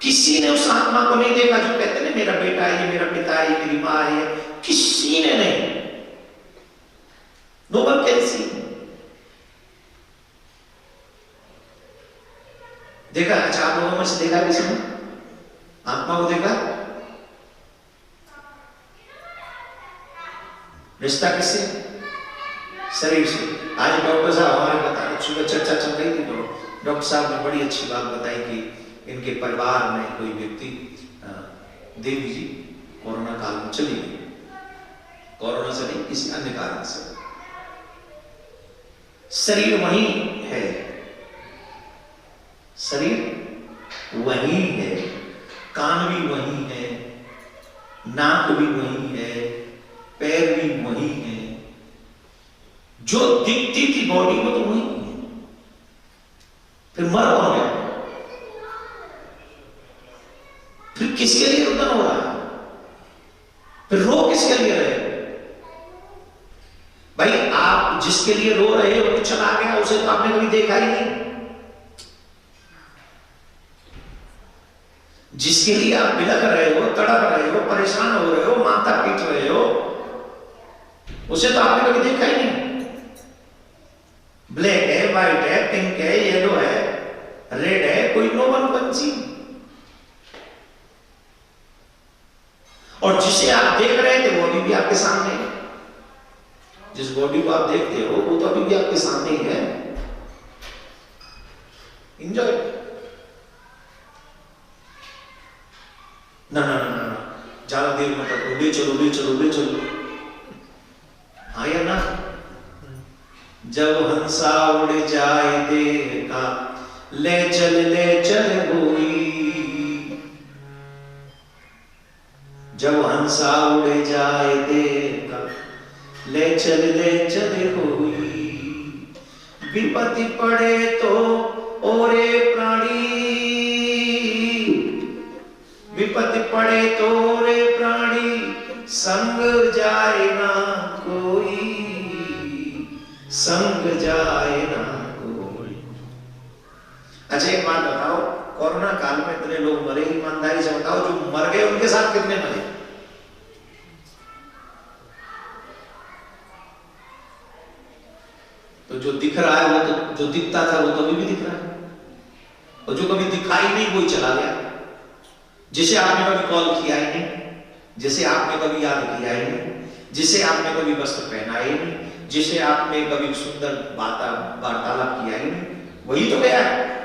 किसी ने उस आत्मा को नहीं देखा जो कहते हैं मेरा बेटा है, ये मेरा पिता है, ये मेरी मां है। किसी ने नहीं। No one can see. देखा? अच्छा, आप लोगों में से देखा किसी ने आत्मा को देखा? रिश्ता किससे? शरीर से। आज डॉक्टर साहब हमारे बता रहे, सुबह चर्चा चल रही थी तो डॉक्टर साहब ने बड़ी अच्छी बात बताई कि इनके परिवार में कोई व्यक्ति, देवी जी कोरोना काल में चली गई। कोरोना से नहीं, किसी अन्य कारण से। शरीर वही है, शरीर वही है, कान भी वही है, नाक भी वही है, पैर भी वही है। जो दिखती थी बॉडी में तो वही है। फिर मर कौन गया? फिर किसके लिए रुदन हो रहा है? फिर रो किसके लिए रहे? भाई, आप जिसके लिए रो रहे हो तो चला गया, उसे तो आपने कभी देखा ही नहीं। जिसके लिए आप बिलख रहे हो, तड़प रहे हो, परेशान हो रहे हो, माथा पीट रहे हो, उसे तो आपने कभी देखा ही नहीं। ब्लैक है, व्हाइट है, पिंक है, येलो है, रेड है, कोई नो वन कैन सी। और जिसे आप देख रहे थे वो अभी भी आपके सामने है। जिस बॉडी को आप देखते हो वो तो अभी भी आपके सामने ही है। इंजॉय। ना ना ना ना, ज्यादा देर मत रखो, ले चलो ले चलो ले चलो। हाँ या ना? जब हंसा उड़ जाए देह का, ले चल गोरी। जब हंसा उड़ जाए देह का, ले चल गोरी। विपत्ति पड़े तो ओरे प्राणी, विपत्ति पड़े तो रे प्राणी, संग जाए ना कोई, संग जाए ना कोई। अच्छा, एक बात बताओ, कोरोना काल में इतने लोग मरे, ईमानदारी से बताओ, जो मर गए उनके साथ कितने मरे? तो जो दिख रहा है वो तो, जो दिखता था वो तो अभी भी दिख रहा है, और जो कभी दिखाई नहीं वही चला गया। जिसे आपने कभी कॉल किया ही नहीं, जिसे आपने कभी याद किया ही नहीं, जिसे आपने कभी वस्त्र पहना ही नहीं, जिसे आपने कभी सुंदर वार्तालाप किया ही नहीं, वही तो गया है।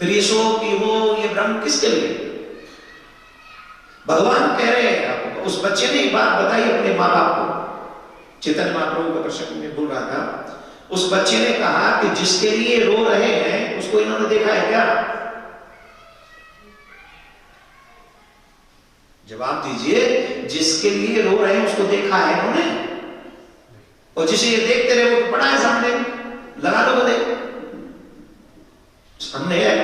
फिर ये शोक, ये वो, ये भ्रम किसके लिए? भगवान कह रहे हैं। उस बच्चे ने एक बात बताई अपने माँ बाप को, चैतन्य महाप्रभु का प्रसंग में बोल रहा था। उस बच्चे ने कहा कि जिसके लिए रो रहे हैं उसको इन्होंने देखा है क्या? जवाब दीजिए, जिसके लिए रो रहे हैं उसको देखा है इन्होंने? और जिसे ये देखते रहे वो तो पड़ा है सामने, लगा दो गले, सामने है।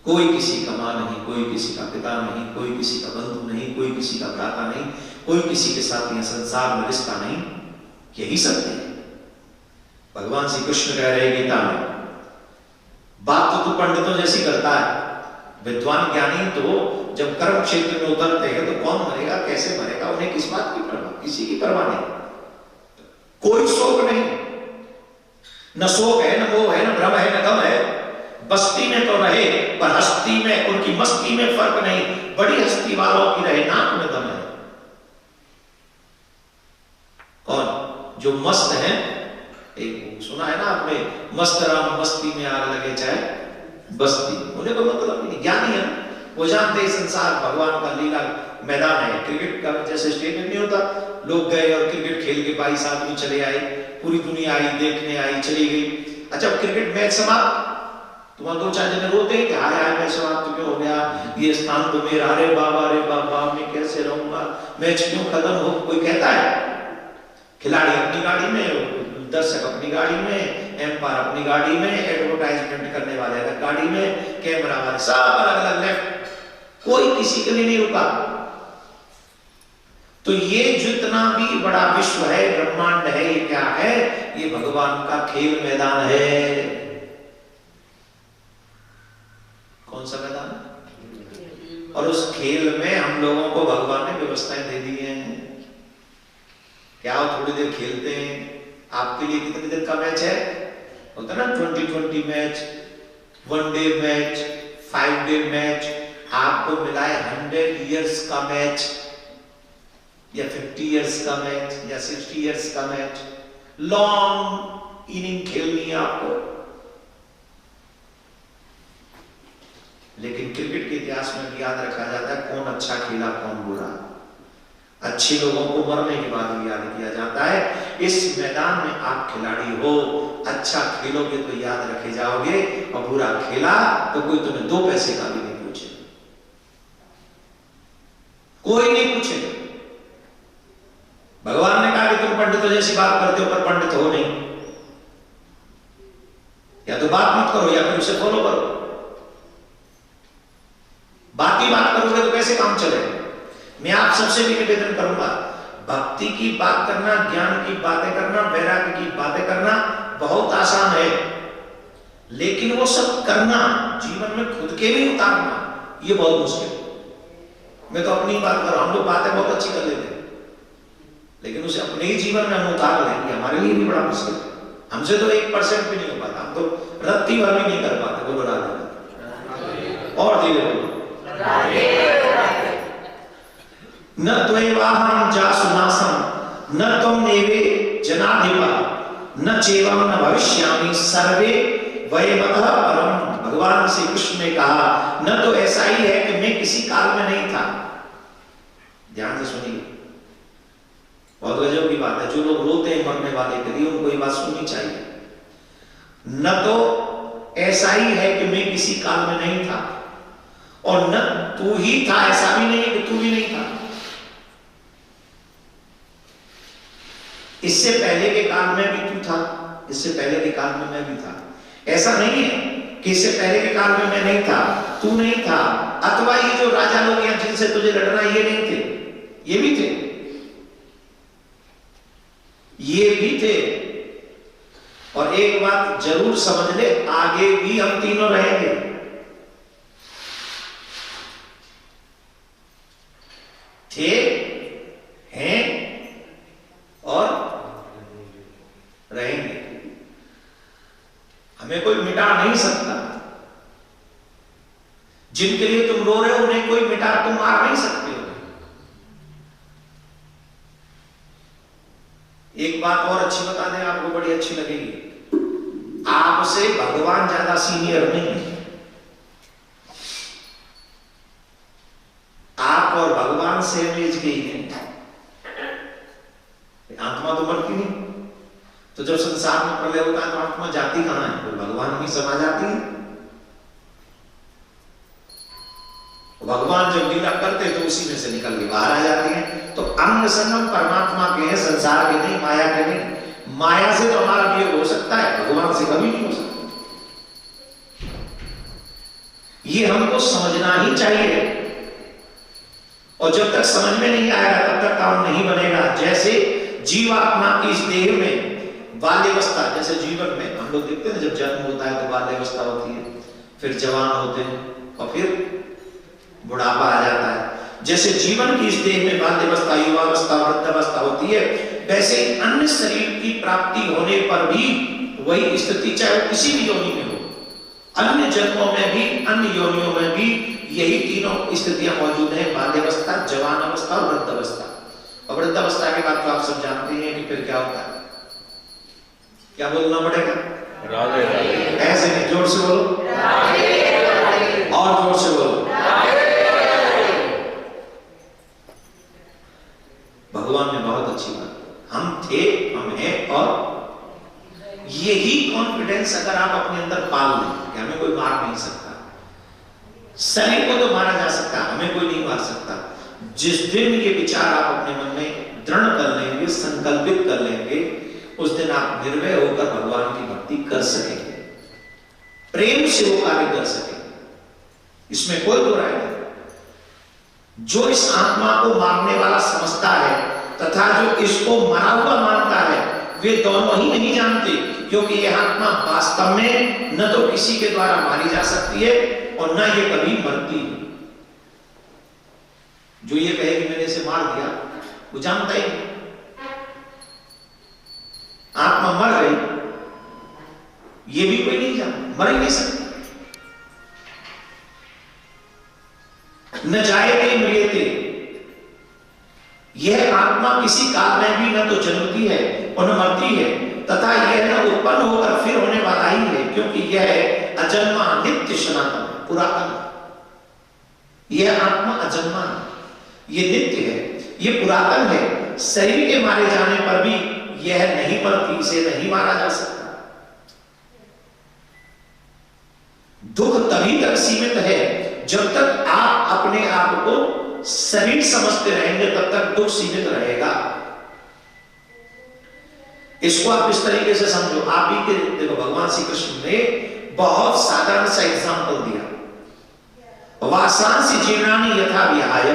कोई किसी का मां नहीं, कोई किसी का पिता नहीं, कोई किसी का बंधु नहीं, कोई किसी का भ्राता नहीं, कोई किसी के साथ यह संसार में रिश्ता नहीं। यही सत्य है। भगवान श्री कृष्ण कह रहे गीता में, बात तो तू पंडितों जैसी करता है, विद्वान ज्ञानी तो जब कर्म क्षेत्र में उतरते हैं तो कौन मरेगा, कैसे मरेगा, उन्हें किस बात की परवाह? किसी की परवाह नहीं। कोई शोक नहीं, न शोक है, न मोह है, न भ्रम है, न गम है। बस्ती में तो रहे पर हस्ती में, उनकी मस्ती में फर्क नहीं। बड़ी हस्ती वालों की रहे, नाक में दम है। कौन? जो मस्त है, एक सुना है ना आपने, मस्त राम मस्ती में आग लगे चाहे बस्ती, उन्हें कोई मतलब नहीं, ज्ञानी है ना, वो जानते संसार भगवान का लीला मैदान है। क्रिकेट का जैसे स्टेडियम नहीं होता, लोग गए और क्रिकेट खेल के 22 आदमी चले आए, पूरी दुनिया आई देखने, आई चली गई। अच्छा क्रिकेट मैच समाप्त, तुम्हारे 2-4 जने रोते हैं कि हाय हाय मैच समाप्त क्यों हो गया, ये स्थान तो मेरा, अरे बाबा मैं कैसे रहूंगा, मैच क्यों खत्म हो, कोई कहता है? खिलाड़ी अपनी गाड़ी में, दर्शक अपनी गाड़ी में, एम्पायर अपनी गाड़ी में, एडवर्टाइजमेंट करने वाले अलग गाड़ी में, कैमरा वाले सब अलग अलग लेफ्ट, कोई किसी के लिए नहीं रुका। तो ये जितना भी बड़ा विश्व है, ब्रह्मांड है, ये क्या है? ये भगवान का खेल मैदान है। कौन सा मैदान? और उस खेल में हम लोगों को भगवान ने व्यवस्थाएं दे दी हैं। क्या हो थोड़ी देर खेलते हैं, आपके लिए कितने दिन का मैच है? होता ना 2020 match, 1 day match, 5 day match, आपको मिला है 100 इयर्स का मैच या 50 इयर्स का मैच या 60 इयर्स का मैच। लॉन्ग इनिंग खेलनी है आपको। लेकिन क्रिकेट के इतिहास में भी याद रखा जाता है कौन अच्छा खेला कौन बुरा। अच्छे लोगों को मरने के बाद भी याद किया जाता है। इस मैदान में आप खिलाड़ी हो, अच्छा खेलोगे तो याद रखे जाओगे, और बुरा खेला तो कोई तुम्हें 2 पैसे का भी नहीं पूछे, कोई नहीं पूछे। भगवान ने कहा कि तुम पंडितों जैसी बात करते हो पर पंडित हो नहीं, या तो बात मत करो या फिर उसे फॉलो करो। बात करोगे तो कैसे काम चलेगा? मैं आप सबसे भी निवेदन करूंगा, भक्ति की बात करना, ज्ञान की बातें करना, वैराग्य की बातें करना बहुत आसान है, लेकिन वो सब करना, जीवन में खुद के भी उतारना, ये बहुत मुश्किल है। मैं तो अपनी बात कर रहा हूं, हम लोग बातें बहुत अच्छी कर लेते हैं, लेकिन उसे अपने ही जीवन में हम उतार लेंगे, हमारे लिए भी बड़ा मुश्किल है। हमसे तो 1% भी नहीं हो पाता, हम तो रत्ती भर भी नहीं कर पाते। बोलो राधे, और धीरे बोलो। न त्वेवाहं जासुनासं न त्वं नेवे जनाधिपा न चेवं न भविष्यामि सर्वे वयमतः परम। भगवान श्री कृष्ण ने कहा, न तो ऐसा ही है कि मैं किसी काल में नहीं था। ध्यान से सुनिए, बहुत गजब की बात है। जो लोग रोते हैं मरने वाले के लिए, उनको ये बात सुननी चाहिए। न तो ऐसा ही है कि मैं किसी काल में नहीं था, और न तू ही था, ऐसा भी नहीं है कि तू भी नहीं था। इससे पहले के काल में भी तू था, इससे पहले के काल में मैं भी था। ऐसा नहीं है कि इससे पहले के काल में मैं नहीं था, तू नहीं था, अथवा ये जो राजा लोग हैं जिनसे तुझे लड़ना, ये नहीं थे, ये भी थे, ये भी थे। और एक बात जरूर समझ ले, आगे भी हम तीनों रहेंगे। थे, हैं और रहेंगे। हमें कोई मिटा नहीं सकता। जिनके लिए तुम रो रहे हो उन्हें कोई मिटा, तुम मार नहीं सकते हो। एक बात और अच्छी बता दें, आपको बड़ी अच्छी लगेगी। आपसे भगवान ज्यादा सीनियर नहीं है। आप और भगवान सेम एज के ही हैं। आत्मा तो मरती नहीं, तो जब संसार में प्रलय होता है तो आत्मा जाती कहां है? तो भगवान भी समा जाती है। भगवान जब लीला करते तो उसी में से निकल के बाहर आ जाती है। तो अंग संगम परमात्मा के हैं, संसार के नहीं, माया के नहीं। माया से तो हमारा वियोग हो सकता है, भगवान से कभी नहीं हो सकता। ये हमको समझना ही चाहिए, और जब तक समझ में नहीं आएगा तब तक काम नहीं बनेगा। जैसे जीवात्मा की इस देह में बाल्यावस्था, जैसे जीवन में हम लोग देखते हैं जब जन्म होता है तो बाल्यावस्था होती है, फिर जवान होते हैं और फिर बुढ़ापा आ जाता है। जैसे जीवन की इस देह में बाल्यावस्था, युवावस्था, वृद्धावस्था होती है, वैसे अन्य शरीर की प्राप्ति होने पर भी वही स्थिति, चाहे वो किसी भी योनि में हो, अन्य जन्मों में भी, अन्य योनियों में भी यही तीनों स्थितियां मौजूद हैं, बाल्यावस्था, जवान अवस्था और वृद्धावस्था। और वृद्धावस्था के बाद तो आप सब जानते हैं कि फिर क्या होता है। क्या बोलना पड़ेगा? राधे राधे। ऐसे नहीं, जोर से बोलो, और जोर से बोलो। भगवान ने बहुत अच्छी बात, हम थे, हम हैं, और यही कॉन्फिडेंस अगर आप अपने अंदर पाल लें कि हमें कोई मार नहीं सकता, शरीर को तो मारा जा सकता, हमें कोई नहीं मार सकता। जिस दिन ये विचार आप अपने मन में दृढ़ कर लेंगे, संकल्पित कर लेंगे, उस दिन आप निर्भय होकर भगवान की भक्ति कर सकेंगे, प्रेम से वो कार्य कर सकेंगे, इसमें कोई दो राय नहीं। जो इस आत्मा को मारने वाला समझता है तथा जो इसको मरा हुआ मानता है, वे दोनों ही नहीं जानते, क्योंकि यह आत्मा वास्तव में न तो किसी के द्वारा मारी जा सकती है और न ये कभी मरती है। जो ये कहे कि मैंने इसे मार दिया, वो जानता ही नहीं। आत्मा मर गई, ये भी कोई नहीं जानता, मर ही नहीं सकती। न जायते मृत्यते, यह आत्मा किसी काल में भी न तो जन्मती है और न मरती है, तथा यह न उत्पन्न होकर फिर होने वाला ही है, क्योंकि यह अजन्मा नित्य सनातन पुरातन। यह आत्मा अजन्मा है, ये नित्य है, ये पुरातन है। शरीर के मारे जाने पर भी यह नहीं मरती, इसे नहीं मारा जा सकता। दुख तभी तक सीमित है जब तक आप अपने आप को शरीर समझते रहेंगे, तब तक दुख सीमित रहेगा। इसको आप इस तरीके से समझो, आप ही के देखो, भगवान श्री कृष्ण ने बहुत साधारण सा एग्जाम्पल दिया। वासांसि जीर्णानि यथा विहाय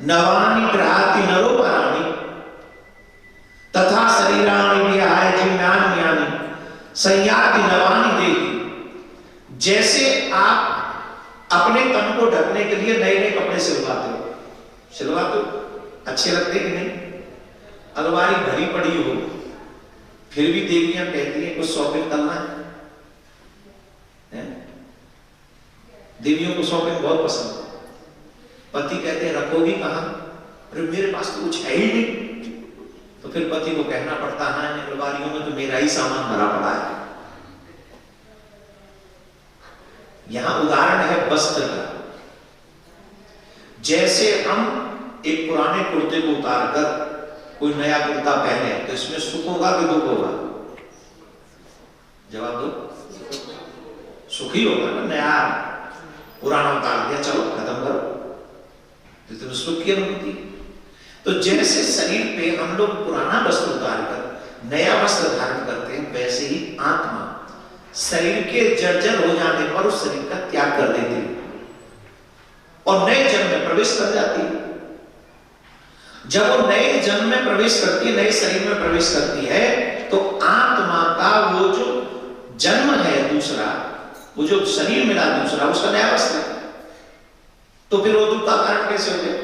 नवानि गृहाति नरोपराणि तथा शरीराणि विहाय जीर्णान्यानि संयाति नवानि देहि। जैसे आप अपने तन को ढकने के लिए नए नए कपड़े सिलवाते हो, सिलवाते हो, अच्छे लगते कि नहीं? अलमारी भरी पड़ी हो, फिर भी देवियां कहती हैं कुछ शॉपिंग करना है? देवियों को शॉपिंग बहुत पसंद है। पति कहते हैं रखोगी कहां? अरे मेरे पास तो कुछ है ही नहीं। तो फिर पति को कहना पड़ता है अलमारियों में तो मेरा ही सामान भरा पड़ा है। यहां उदाहरण है वस्त्र का। जैसे हम एक पुराने कुर्ते को उतारकर कोई नया कुर्ता पहने तो इसमें सुख होगा कि दुख होगा? जवाब दो। सुखी होगा ना। नया पुराना उतार दिया, चलो खत्म करो, तो सुख की अनुभूति। तो जैसे शरीर पे हम लोग पुराना वस्त्र उतारकर नया वस्त्र धारण करते हैं, वैसे ही आत्मा शरीर के जर्जर हो जाने पर उस शरीर का त्याग कर देती है और नए जन्म में प्रवेश कर जाती है। जब वो नए जन्म में प्रवेश करती है, नए शरीर में प्रवेश करती है, तो आत्मा का वो जो जन्म है दूसरा, वो जो शरीर मिला दूसरा, उसका नया वस्त्र है। तो फिर वो दुख का कारण कैसे हो गया?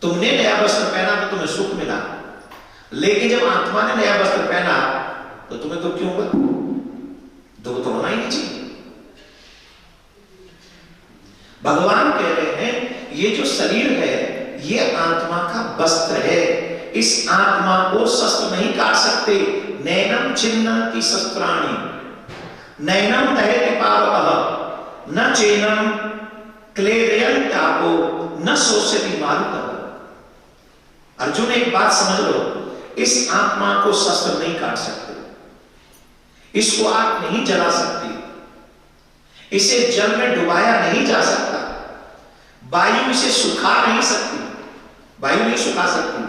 तुमने नया वस्त्र पहना तो तुम्हें सुख मिला, लेकिन जब आत्मा ने नया वस्त्र पहना तो तुम्हें दुख क्यों हुआ? दुख तो होना ही नहीं चाहिए। भगवान कह रहे हैं ये जो शरीर है ये आत्मा का वस्त्र है। इस आत्मा को शस्त्र नहीं काट सकते। नैनम छिन्नन्ति शस्त्राणि नैनम दहति पावकः न चैनम क्लेदयन्त्यापो न शोष्यति मारुतः। अर्जुन एक बात समझ लो, इस आत्मा को शस्त्र नहीं काट सकते, इसको आग नहीं जला सकती, इसे जल में डुबाया नहीं जा सकता, वायु इसे सुखा नहीं सकती, वायु नहीं सुखा सकती,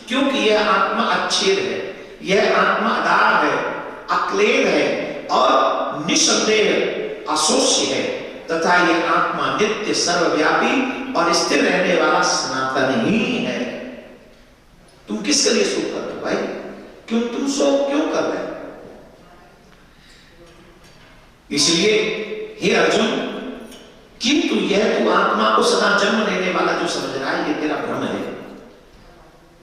क्योंकि यह आत्मा अच्छेद है, यह आत्मा अदार है, अक्लेद है और निसंदेह अशोष्य है, तथा यह आत्मा नित्य सर्वव्यापी और स्थिर रहने वाला सनातन ही है। तुम किसके लिए सुख कर रहे हो भाई? क्यों तुम शोक क्यों कर रहे हो? इसलिए हे अर्जुन, किंतु यह तू आत्मा को सदा जन्म देने वाला जो समझ रहा है ये तेरा भ्रम है।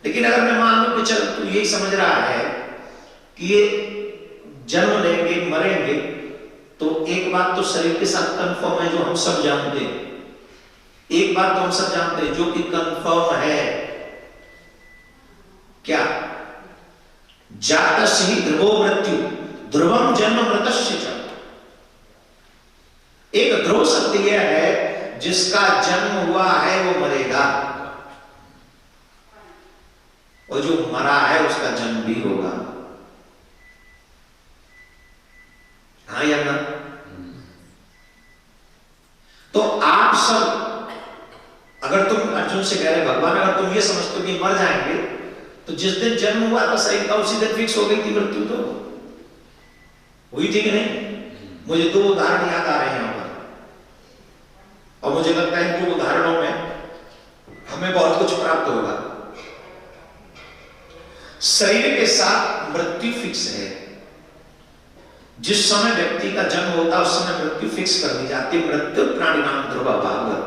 लेकिन अगर मैं मान लूं कि चल तू यही समझ रहा है कि ये जन्म लेंगे मरेंगे, तो एक बात तो शरीर के साथ कंफर्म है जो हम सब जानते हैं। एक बात तो हम सब जानते हैं जो कि कंफर्म है, क्या? जातस्य हि ध्रुवो मृत्यु ध्रुवम जन्म मृतस्य च। एक ध्रुव सत्य यह है जिसका जन्म हुआ है वो मरेगा, और जो मरा है उसका जन्म भी होगा। हाँ या ना? तो आप सब अगर तुम अर्जुन से कह रहे भगवान अगर तुम ये समझते हो कि मर जाएंगे, तो जिस दिन जन्म हुआ था सही था उसी दिन फिक्स हो गई थी मृत्यु, तो हुई थी कि नहीं? मुझे दो उदाहरण याद आ रहे हैं यहां पर, और मुझे लगता है इन दो उदाहरणों में हमें बहुत कुछ प्राप्त होगा। शरीर के साथ मृत्यु फिक्स है। जिस समय व्यक्ति का जन्म होता है उस समय मृत्यु फिक्स कर दी जाती है। मृत्यु प्राणी नाम ध्रुवा भागवत।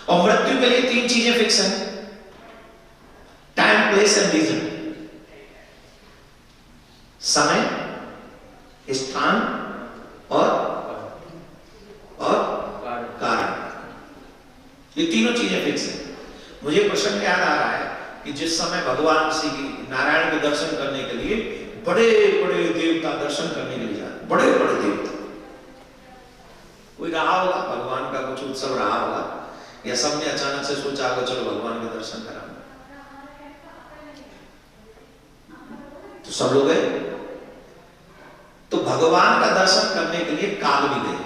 और मृत्यु के लिए तीन चीजें फिक्स हैं, टाइम, प्लेस एंड रीजन। समय, स्थान और कारण। ये तीनों चीजें फिक्स हैं। मुझे प्रसंग याद आ रहा है कि जिस समय भगवान श्री नारायण के दर्शन करने के लिए बड़े बड़े देवता दर्शन करने के लिए जाते, बड़े बड़े देवता, कोई रहा होगा भगवान का कुछ उत्सव रहा होगा, या सबने अचानक से सोचा होगा चलो भगवान के दर्शन कराएं, तो सब लोग गए। तो भगवान का दर्शन करने के लिए काल भी गए।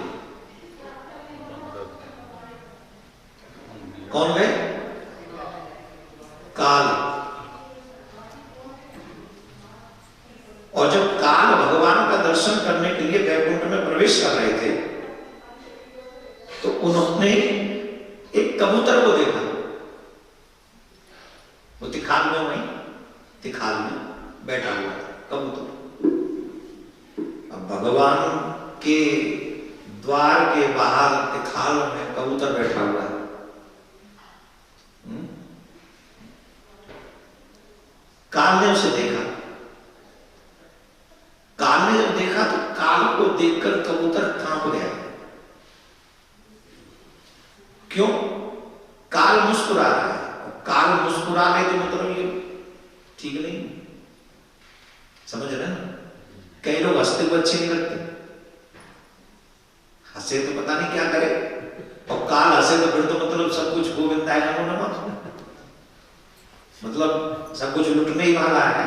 कौन गए? काल। और जब काल भगवान का दर्शन करने के लिए वैकुंठ में प्रवेश कर रहे थे तो उन्होंने एक कबूतर को देखा। वो तिखाल में, वहीं तिखाल में बैठा हुआ था कबूतर। अब भगवान के द्वार के बाहर तिखाल में कबूतर बैठा हुआ है। काल ने उसे देखा। काल ने जब देखा तो काल को देखकर कबूतर कांप गया। क्यों? काल मुस्कुरा रहा है, और काल मुस्कुरा गए तो मतलब ये ठीक नहीं, समझ रहे हैं ना? कई लोग हंसते हुए अच्छे नहीं लगते, हंसे तो पता नहीं क्या करे, और काल हंसे तो फिर तो मतलब सब कुछ गोविंदाय नमो नमः, मतलब सब कुछ लुटने ही वाला है।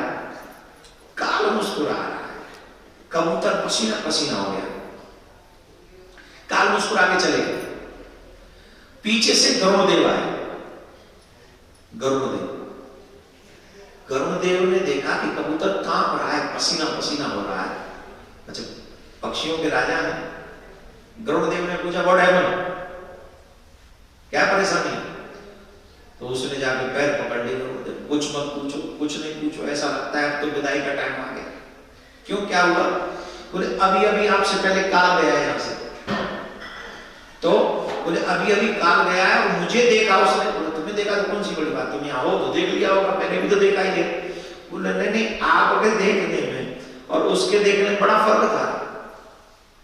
काल मुस्कुरा रहा है, कबूतर पसीना पसीना हो गया। काल मुस्कुरा के चले गए। पीछे से गरुड़देव आए। गरुड़देव ने देखा कि कबूतर कांप रहा है, पसीना पसीना हो रहा है। अच्छा, पक्षियों के राजा हैं। गरुड़देव ने पूछा व्हाट हैपेंड, क्या परेशानी? तो उसने जाके पैर पकड़ लिए। कुछ मत पूछो, कुछ नहीं पूछो, ऐसा लगता है अब तो विदाई का टाइम आ गया। क्यों, क्या हुआ? बोले अभी अभी आपसे पहले काल गया है यहां से। तो बोले अभी अभी काल गया है और मुझे देखा उसने। बोले तुम्हें देखा तो कौन सी बड़ी बात, तुम यहाँ हो तो देख लिया होगा, मैंने भी तो देखा ही है। बोले नहीं, आपके देखने में और उसके देखने में बड़ा फर्क था।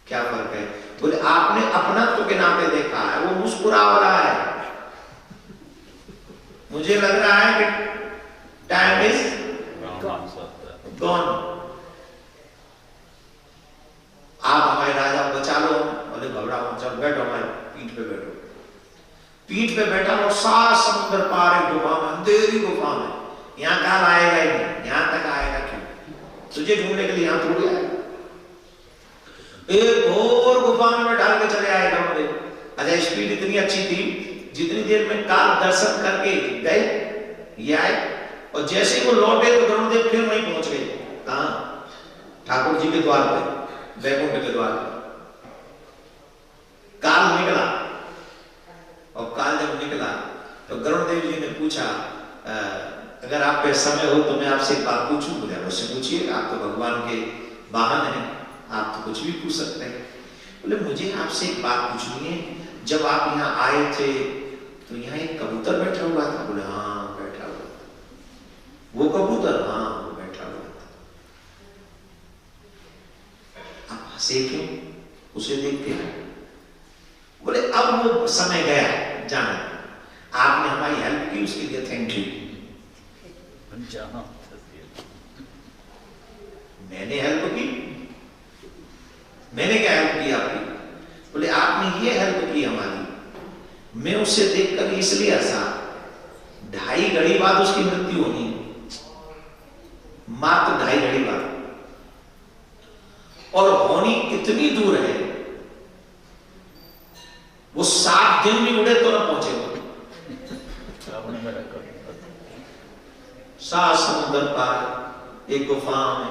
क्या फर्क है? बोले आपने अपनत्व के नाते देखा है, वो मुस्कुरा हो रहा है। मुझे लग रहा है कि टाइम इज गॉन, आप हमारे राजा बचा लो। बोले घबराओ, चल बैठो, हमारे पीठ पे बैठो। पीठ पे बैठा और 7 समुद्र पार एक गुफा में, अंधेरी गुफा में। यहाँ काल आएगा ही नहीं, यहां तक आएगा क्यों? तुझे ढूंढने के लिए यहां थोड़ी आएगा। एक घोर गुफा में बैठा के चले आएगा। अच्छा, स्पीड इतनी अच्छी थी, जितनी देर में काल दर्शन करके गए ये आए, और जैसे वो लौटे तो गरुड़देव फिर वहीं पहुंच गए। कहां? ठाकुर जी के द्वार पे, वैकुंठ के द्वार पे। काल निकला, और काल जब निकला तो गरुड़देव जी ने पूछा अगर आप पे समय हो तो मैं आपसे एक बात पूछूं? बोले मुझसे पूछिए, आप तो भगवान के वाहन हैं, आप तो कुछ भी पूछ सकते हैं। बोले मुझे आपसे एक बात पूछनी है, जब आप यहाँ आए थे तो यहाँ एक कबूतर बैठा हुआ था। बोले हाँ बैठा हुआ था। वो कबूतर? हाँ वो बैठा हुआ था। आप हंसे क्यों उसे देख के? बोले अब वो समय गया, जाना, आपने हमारी हेल्प की, उसके लिए थैंक यू। जाना मैंने हेल्प की, मैंने क्या हेल्प की आपकी? बोले आपने ये हेल्प की हमारी, मैं उससे देखकर इसलिए हंसा, 2.5 घड़ी बाद उसकी मृत्यु होनी है, मात्र 2.5 घड़ी बाद, और होनी इतनी दूर है, वो 7 दिन भी उड़े तो ना पहुंचे। आपने मेरा कर 7 समुद्र पार एक गुफा में,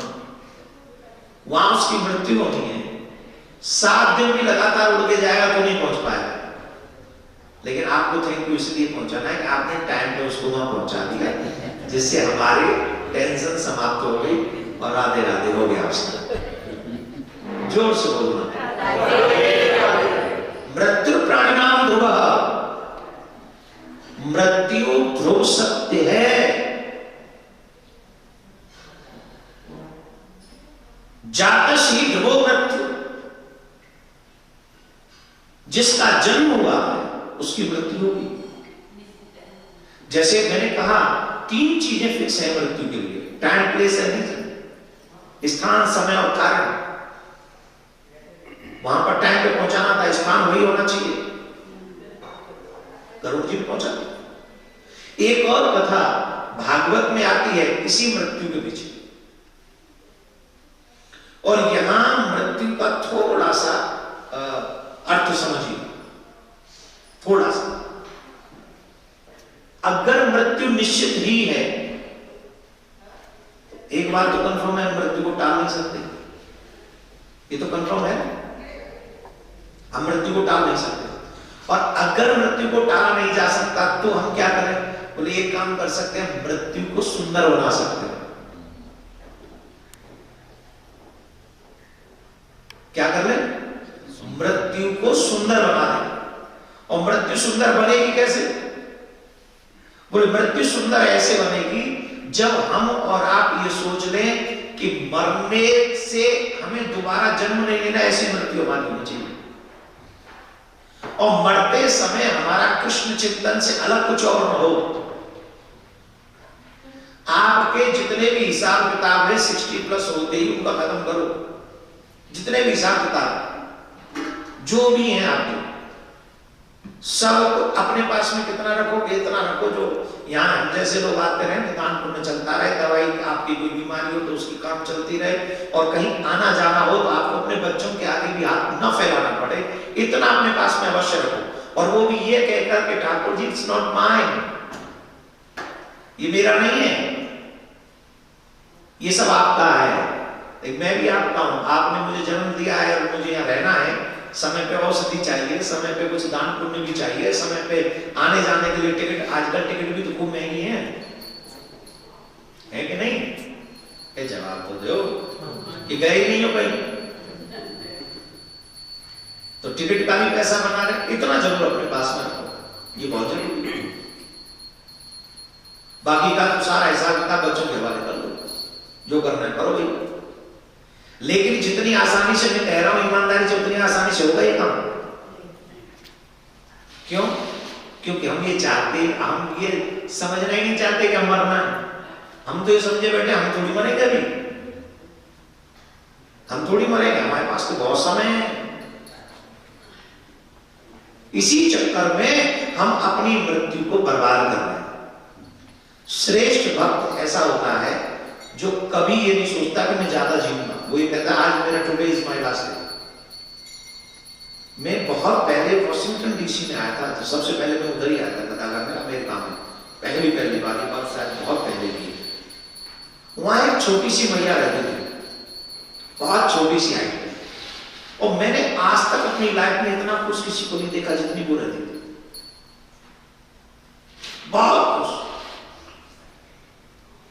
वहां उसकी मृत्यु होनी है, 7 दिन भी लगातार उड़ के जाएगा तो नहीं पहुंच पाएगा। लेकिन आपको थैंक यू इसलिए पहुंचाना है कि आपने टाइम पे उसको वहां पहुंचा दिया, जिससे हमारी टेंशन समाप्त हो गई और राधे राधे हो गया आपसे। जोर से बोलना, मृत्यु प्राणिनाम ध्रुव, मृत्यु ध्रुव सत्य है। जातसी ध्रुवो मृत्यु, जिसका जन्म हुआ है उसकी मृत्यु होगी। जैसे मैंने कहा 3 चीजें फिक्स है मृत्यु के लिए, टाइम प्लेस एंड रीजन, स्थान समय और कारण। वहां पर टाइम पे पहुंचाना था, स्थान वही होना चाहिए, गरुड़ जी पहुंचा। एक और कथा भागवत में आती है इसी मृत्यु के पीछे, और यहां मृत्यु का थोड़ा सा अर्थ समझिए, थोड़ा सा। अगर मृत्यु निश्चित ही है, एक बात तो कंफर्म है, मृत्यु को टाल नहीं सकते, ये तो कंफर्म है, हम मृत्यु को टाल नहीं सकते। और अगर मृत्यु को टाला नहीं जा सकता तो हम क्या करें? बोले एक काम कर सकते हैं, मृत्यु को सुंदर बना सकते हैं। क्या कर ले? मृत्यु को सुंदर बना दे। और मृत्यु सुंदर बनेगी कैसे? बोले मृत्यु सुंदर ऐसे बनेगी जब हम और आप ये सोच लें कि मरने से हमें दोबारा जन्म नहीं लेना, ऐसी मृत्यु हमारी होनी चाहिए। और मरते समय हमारा कृष्ण चिंतन से अलग कुछ और न हो। आपके जितने भी हिसाब किताब है 60+ होते ही उनका खत्म करो। जितने भी हिसाब किताब जो भी हैं आपके, सब अपने पास में कितना रखोगे इतना रखो, जो यहाँ जैसे लोग आते रहे, दुकान पुण्य चलता रहे, दवाई आपकी कोई बीमारी हो तो उसकी काम चलती रहे, और कहीं आना जाना हो तो आपको अपने बच्चों के आगे भी हाथ न फैलाना पड़े, इतना अपने पास में अवश्य रखो। और वो भी ये कहकर के Thakur ji it's not mine, ये मेरा नहीं है, ये सब आपका है, मैं भी आपका हूं, आपने मुझे जन्म दिया है और मुझे यहाँ रहना है, समय पे औषधि चाहिए, समय पे कुछ दान पुण्य भी चाहिए, समय पे आने जाने के लिए टिकट, आजकल टिकट भी तो खूब महंगी है कि नहीं? ये जवाब तो दो कि गए नहीं हो कहीं, तो टिकट का भी पैसा बना रहे, इतना जरूर अपने पास में रखो, ये बहुत जरूरी है। बाकी का तो सारा हिसाब किताब बच्चों के हवाले कर लो, जो करना है करो भाई। लेकिन जितनी आसानी से मैं कह रहा हूं ईमानदारी से, उतनी आसानी से होगा ये काम। क्यों? क्योंकि हम ये चाहते, हम ये समझना ही नहीं चाहते कि हम मरना है। हम तो ये समझे बैठे हम थोड़ी मरेंगे अभी, हम थोड़ी मरेंगे, हमारे पास तो बहुत समय है। इसी चक्कर में हम अपनी मृत्यु को बर्बाद कर रहे हैं। श्रेष्ठ भक्त ऐसा होता है जो कभी ये नहीं सोचता कि मैं ज्यादा जीऊंगा, वो ये कहता है आज मेरा today is my last day. मैं बहुत पहले वॉशिंगटन डीसी में आया था, तो सबसे पहले मैं उधर ही आया था कथा करने, अमेरिका में पहली बार शायद बहुत पहले की। वहां एक छोटी सी मैया रहती थी, बहुत छोटी सी आई, और मैंने आज तक अपनी लाइफ में इतना खुश किसी को नहीं देखा जितनी वो रहती थी, बहुत खुश।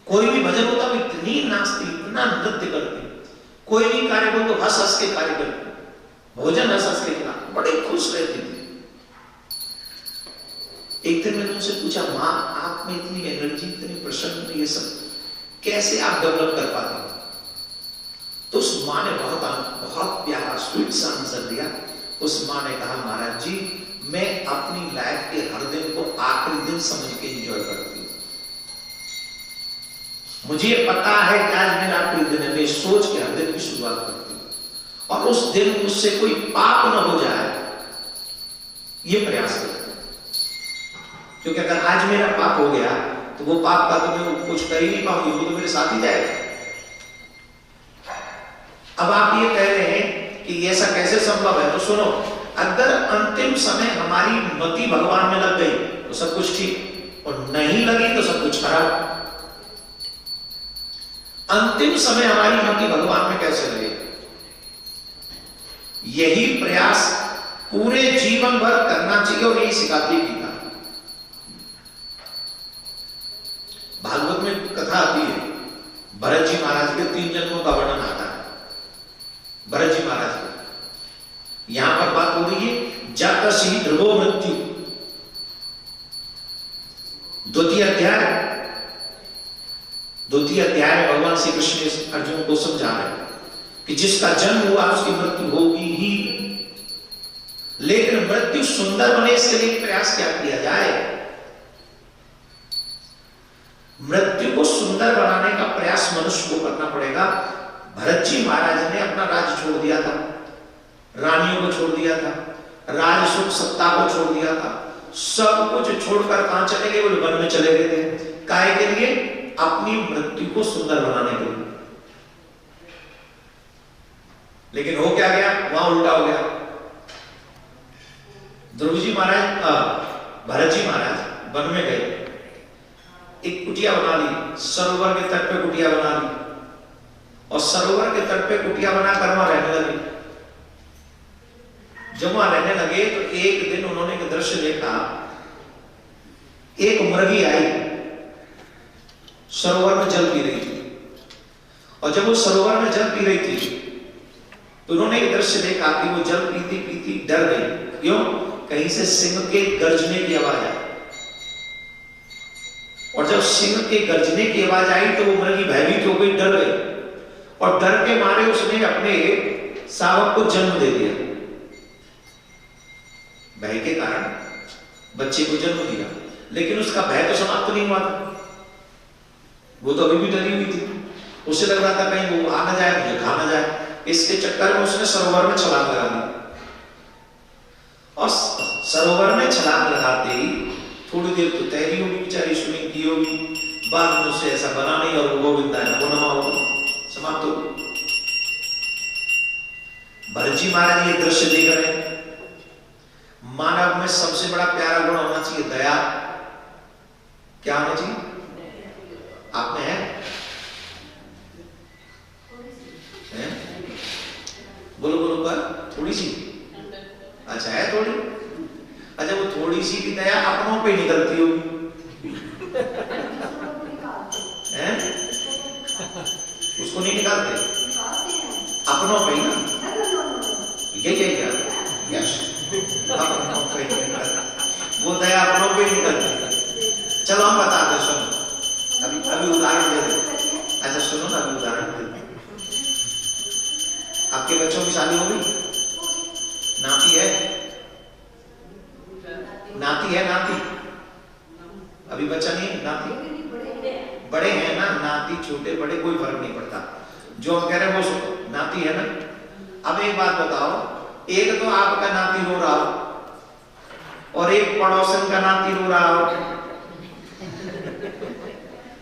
कोई भी भजन होता है इतनी नाचती, इतना नृत्य करती, कोई भी कार्य हो तो हंस हंस के कार्य करती, भोजन हंस हंस के खिला, बड़ी खुश रहती थी। एक दिन मैंने उनसे पूछा, माँ आप में इतनी एनर्जी, इतनी प्रसन्न, ये सब कैसे आप डेवलप कर पाते हो? तो उस माँ ने बहुत प्यारा स्वीट सा आंसर दिया। उस माँ ने कहा, महाराज जी मैं अपनी लाइफ के हर दिन को आखिरी दिन समझ के एंजॉय करती हूँ। मुझे पता है कि आज मेरा कोई दिन है, मैं सोच के हर दिन की शुरुआत करती हूँ और उस दिन मुझसे कोई पाप न हो जाए, ये प्रयास करती हूँ। क्योंकि अगर आज मेरा पाप हो गया तो वो पाप का तो मैं कुछ कर ही नहीं पाऊंगी, वो तो मेरे साथ ही जाएगा। अब आप ये कह रहे हैं कि ऐसा कैसे संभव है, तो सुनो, अगर अंतिम समय हमारी मति भगवान में लग गई तो सब कुछ ठीक, और नहीं लगी तो सब कुछ खराब। अंतिम समय हमारी मति भगवान में कैसे लगे, यही प्रयास पूरे जीवन भर करना चाहिए और यही सिखाती है गीता। भागवत में कथा आती है, भरत जी महाराज के 3 जन्मों का वर्णन आता है। भरत जी महाराज का यहां पर बात हो रही है, जातसी ध्रुवो मृत्यु, द्वितीय अध्याय में भगवान श्री कृष्ण अर्जुन को समझा रहे हैं कि जिसका जन्म हुआ उसकी मृत्यु होगी ही, लेकिन मृत्यु सुंदर बने इसके लिए प्रयास क्या किया जाए। मृत्यु को सुंदर बनाने का प्रयास मनुष्य को करना पड़ेगा। भरत जी महाराज ने अपना राज्य छोड़ दिया था, रानियों को छोड़ दिया था, राज सुख सत्ता को छोड़ दिया था, सब कुछ छोड़कर कहां चले गए, वो वन में चले गए थे। काहे के लिए? अपनी मृत्यु को सुंदर बनाने के लिए। लेकिन हो क्या गया, वहां उल्टा हो गया। ध्रुव जी महाराज, भरत जी महाराज वन में गए, एक कुटिया बना ली, सरोवर के तट पे कुटिया बना ली, और सरोवर के तट पे कुटिया बनाकर वहां रहने लगे। जब वहां रहने लगे तो एक दिन उन्होंने एक दृश्य देखा, एक मुर्गी आई, सरोवर में जल पी रही थी, और जब वो सरोवर में जल पी रही थी तो उन्होंने एक दृश्य देखा कि वो जल पीती पीती डर गई। क्यों? कहीं से सिंह के गर्जने की आवाज आई, और जब सिंह के गर्जने की आवाज आई तो वो मुर्गी भयभीत हो गई, डर गई, और डर के मारे उसने अपने शावक को जन्म दे दिया। भय के कारण बच्चे को जन्म दिया, लेकिन उसका भय तो समाप्त नहीं हुआ था, वो तो अभी भी डरी हुई थी। उसे लग रहा था कहीं वो आ ना जाए, मुझे खा ना जाए। इसके चक्कर में उसने सरोवर में छलांग लगा दी, और सरोवर में छलांग लगाते ही थोड़ी देर तो तैरी होगी बेचारी, स्विमिंग की होगी, बाद में उसे ऐसा बना नहीं और वो गोविंदा है वो नमा होगा, समाप्त हो गई। भरत जी महाराज ये दृश्य देख रहे हैं। मानव में सबसे बड़ा प्यारा गुण होना चाहिए दया। क्या होना चाहिए? आप में है? बोलो बोलो पर थोड़ी सी, अच्छा है थोड़ी, अच्छा वो थोड़ी सी भी दया अपनों पे निकलती होगी, हैं? उसको नहीं निकालते, अपनों पे ही ना, ये क्या यस, अपनों पे निकलता, वो दया अपनों पे निकलती। चलो हम बताते, सुनो अभी उदाहरण दे दो। अच्छा सुनो ना, अभी उदाहरण दे दो। आपके बच्चों की शादी हो गई? नाती है? नाती है? नाती अभी बच्चा नहीं है, नाती बड़े हैं ना, नाती छोटे बड़े कोई फर्क नहीं पड़ता, जो हम कह रहे हैं वो नाती है ना। अब एक बात बताओ, एक तो आपका नाती रो रहा हो और एक पड़ोसन का नाती रो रहा हो,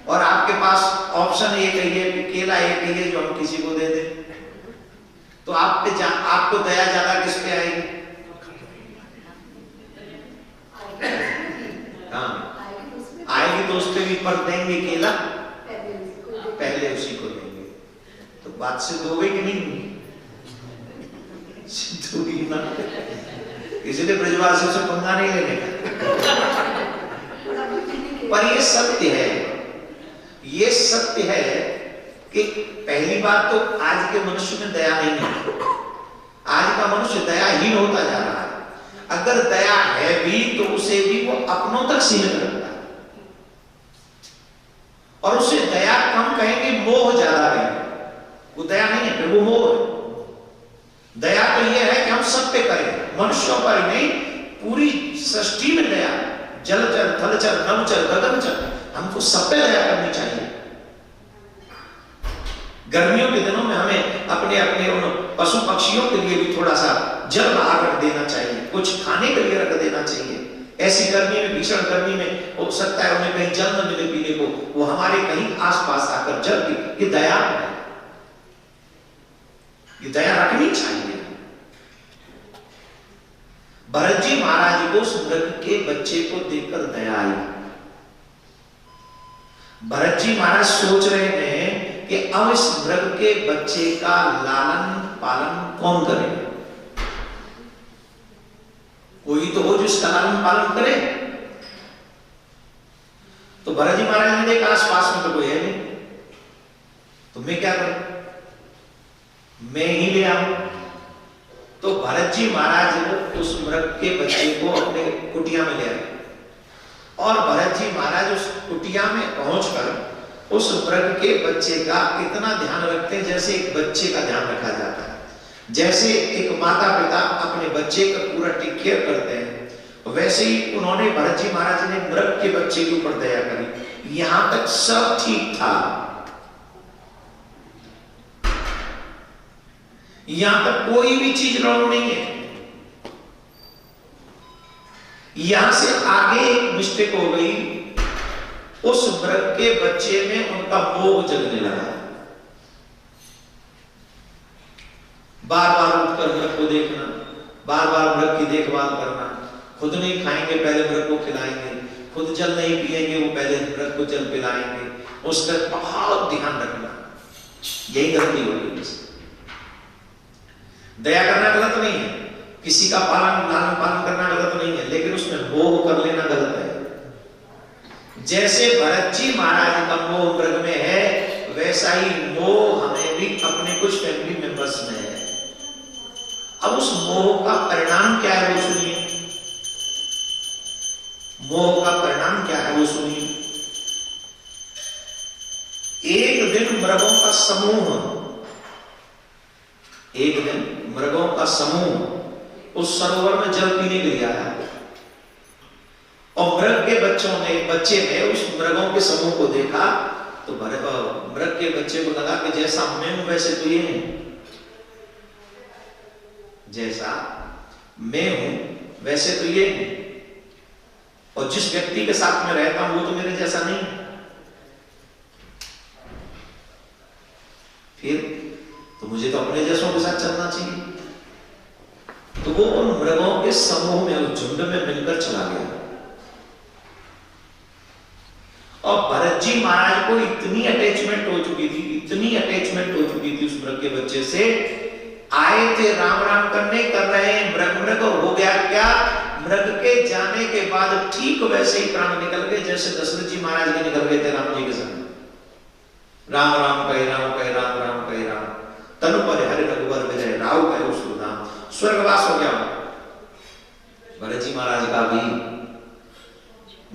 और आपके पास ऑप्शन एक है, केला एक है जो हम किसी को दे दें, तो आपको दया ज्यादा किस पे आएगी? हाँ आएगी तो उस पे भी पर देंगे केला, पहले उसी को देंगे। तो बात सिद्ध हो गई कि नहीं? सिद्ध हुई ना, इसलिए ब्रजवासियों से पंगा नहीं लेने का। पर ये सत्य है, ये सत्य है कि पहली बात तो आज के मनुष्य में दया नहीं है। आज का मनुष्य दयाहीन होता जा रहा है। अगर दया है भी तो उसे भी वो अपनों तक सीमित रखता है, और उसे दया कम कहेंगे, मोह ज्यादा कहेंगे। वो दया नहीं है, फिर वो मोह है। दया तो ये है कि हम सब पे करें, मनुष्यों पर ही नहीं, पूरी सृष्टि में दया, जलचर थलचर नभचर गगनचर, हमको सब पे दया करनी चाहिए। गर्मियों के दिनों में हमें अपने अपने उन पशु पक्षियों के लिए भी थोड़ा सा जल बाहर रख देना चाहिए, कुछ खाने के लिए रख देना चाहिए। ऐसी गर्मी में, भीषण गर्मी में हो सकता है उन्हें कहीं जल न मिले पीने को, वो हमारे कहीं आसपास आकर जल पी। ये दया है, ये दया रखनी चाहिए। भरत जी महाराज को उस मृग के बच्चे को देखकर दया आई। भरत जी महाराज सोच रहे हैं कि अब इस मृग के बच्चे का लालन पालन कौन करेगा? कोई तो हो जो इसका लालन पालन करे। तो भरत जी महाराज ने देखा आसपास में तो कोई है नहीं, तो मैं क्या करूं, मैं ही ले आऊं। तो भरत जी महाराज उस मृग के बच्चे को अपने कुटिया में ले आए और भरत जी महाराज उस कुटिया में पहुंचकर उस मृग के बच्चे का इतना ध्यान रखते हैं जैसे एक बच्चे का ध्यान रखा जाता है, जैसे एक माता पिता अपने बच्चे का पूरा टेक केयर करते हैं, वैसे ही उन्होंने भरत जी महाराज ने मृग के बच्चे के ऊपर दया करी। यहां तक सब ठीक था, यहां तक कोई भी चीज रॉन्ग नहीं है। यहां से आगे एक मिस्टेक हो गई, उस मृग के बच्चे में उनका मोह जगने लगा। बार बार उठकर मृग को देखना, बार बार मृग की देखभाल करना, खुद नहीं खाएंगे पहले मृग को खिलाएंगे, खुद जल नहीं पिएंगे वो पहले मृग को जल पिलाएंगे, उसका बहुत ध्यान रखना। यही गलती हो गई। दया करना गलत नहीं है, किसी का पालन लालन पालन करना गलत नहीं है, लेकिन उसमें मोह कर लेना गलत है। जैसे भरत जी महाराज का मोह मृग में है, वैसा ही मोह हमें भी अपने कुछ फैमिली मेंबर्स में है। अब उस मोह का परिणाम क्या है वो सुनिए। मोह का परिणाम क्या है वो सुनिए। एक दिन मृगों का समूह, एक दिन मृगों का समूह उस सरोवर में जल पीने के लिए आया और मृग के बच्चे ने उस मृगों के समूह को देखा तो मृग के बच्चे को लगा कि जैसा मैं हूं वैसे तो ये है, जैसा मैं हूं वैसे तो ये है, और जिस व्यक्ति के साथ में रहता हूं वो तो मेरे जैसा नहीं। फिर तो मुझे तो अपने जैसों के साथ चलना चाहिए। तो वो उन मृगों के समूह में, उस झुंड में मिलकर चला गया और भरत जी महाराज को इतनी अटैचमेंट हो चुकी थी, इतनी अटैचमेंट हो चुकी थी उस मृग के बच्चे से। आए थे राम राम करने, कर रहे हैं मृग मृग, हो गया क्या, मृग के जाने के बाद ठीक वैसे ही प्राण निकल गए जैसे दशरथ जी महाराज के निकल गए थे राम जी के संग। राम राम कहे राम, कहे राम राम कहे राम, तनु पर हरि रघुवर विजय, राव कहे सुरधाम, स्वर्गवास हो गया भरत जी महाराज का भी।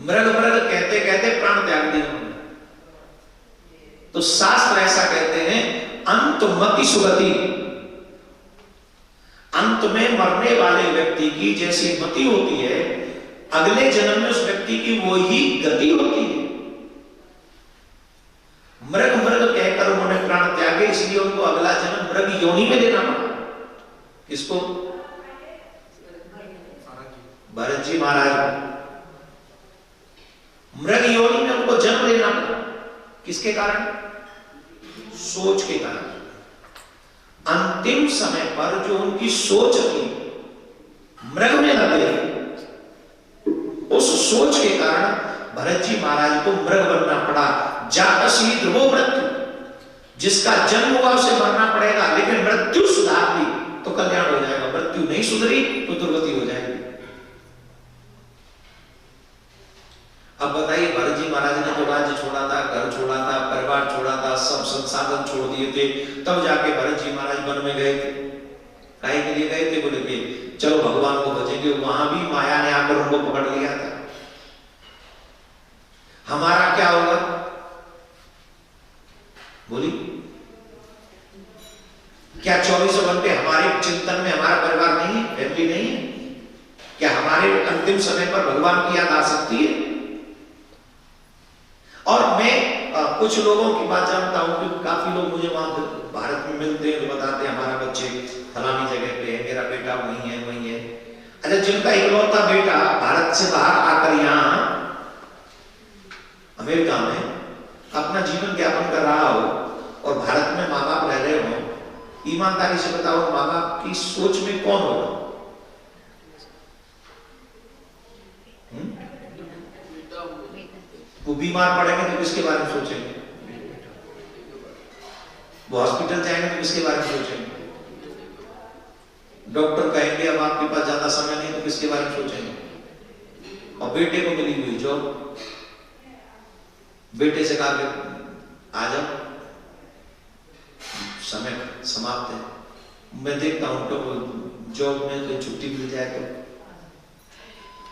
मृग मृग कहते कहते प्राण त्याग दिया उन्होंने। तो शास्त्र ऐसा कहते हैं, अंत मति सुगति, अंत में मरने वाले व्यक्ति की जैसी मति होती है, अगले जन्म में उस व्यक्ति की वो ही गति होती है। मृग मृग कहकर उन्होंने प्राण त्यागे, इसलिए उनको अगला जन्म मृग योनि में देना पड़ा। किसको? भरत जी महाराज मृग योनि में उनको जन्म लेना पड़ा। किसके कारण? सोच के कारण। अंतिम समय पर जो उनकी सोच थी मृग में लग गई, उस सोच के कारण भरत जी महाराज को मृग बनना पड़ा। जातसी ध्रुवो मृत्यु, जिसका जन्म हुआ उसे मरना पड़ेगा, लेकिन मृत्यु सुधार ली तो कल्याण हो जाएगा, मृत्यु नहीं सुधरी तो दुर्गति हो जाएगी। अब बताइए, भरत जी महाराज ने तो राज्य छोड़ा था, घर छोड़ा था, परिवार छोड़ा था, सब संसाधन छोड़ दिए थे, तब जाके भरत जी महाराज वन में गए थे। काहे के लिए गए थे? बोले कि चलो भगवान को भजेंगे। वहां भी माया ने आकर उनको पकड़ लिया था। हमारा क्या होगा? बोली, क्या 24 घंटे हमारे चिंतन में हमारा परिवार नहीं है, फैमिली नहीं है? क्या हमारे अंतिम समय पर भगवान की याद आ सकती है? और मैं कुछ लोगों की बात जानता हूँ कि काफी लोग मुझे वहां भारत में मिलते हैं, बताते हैं हमारा बच्चे फलानी जगह पे है, मेरा बेटा वही है वही है। अच्छा, जिनका इकलौता बेटा भारत से बाहर आकर यहाँ अमेरिका में अपना जीवन यापन कर रहा हो और भारत में माँ बाप रह रहे हो, ईमानदारी से बताओ माँ बाप की सोच में कौन होगा? वो बीमार पड़ेंगे तो किसके बारे में सोचेंगे? वो हॉस्पिटल जाएंगे तो किसके बारे में सोचेंगे? डॉक्टर कहेंगे अब आपके पास ज्यादा समय नहीं तो किसके बारे में सोचेंगे? और बेटे को मिली हुई जॉब, बेटे से कहा कि आ जाओ, समय समाप्त है। मैं देखता हूं तो जॉब में कोई छुट्टी मिल जाए तो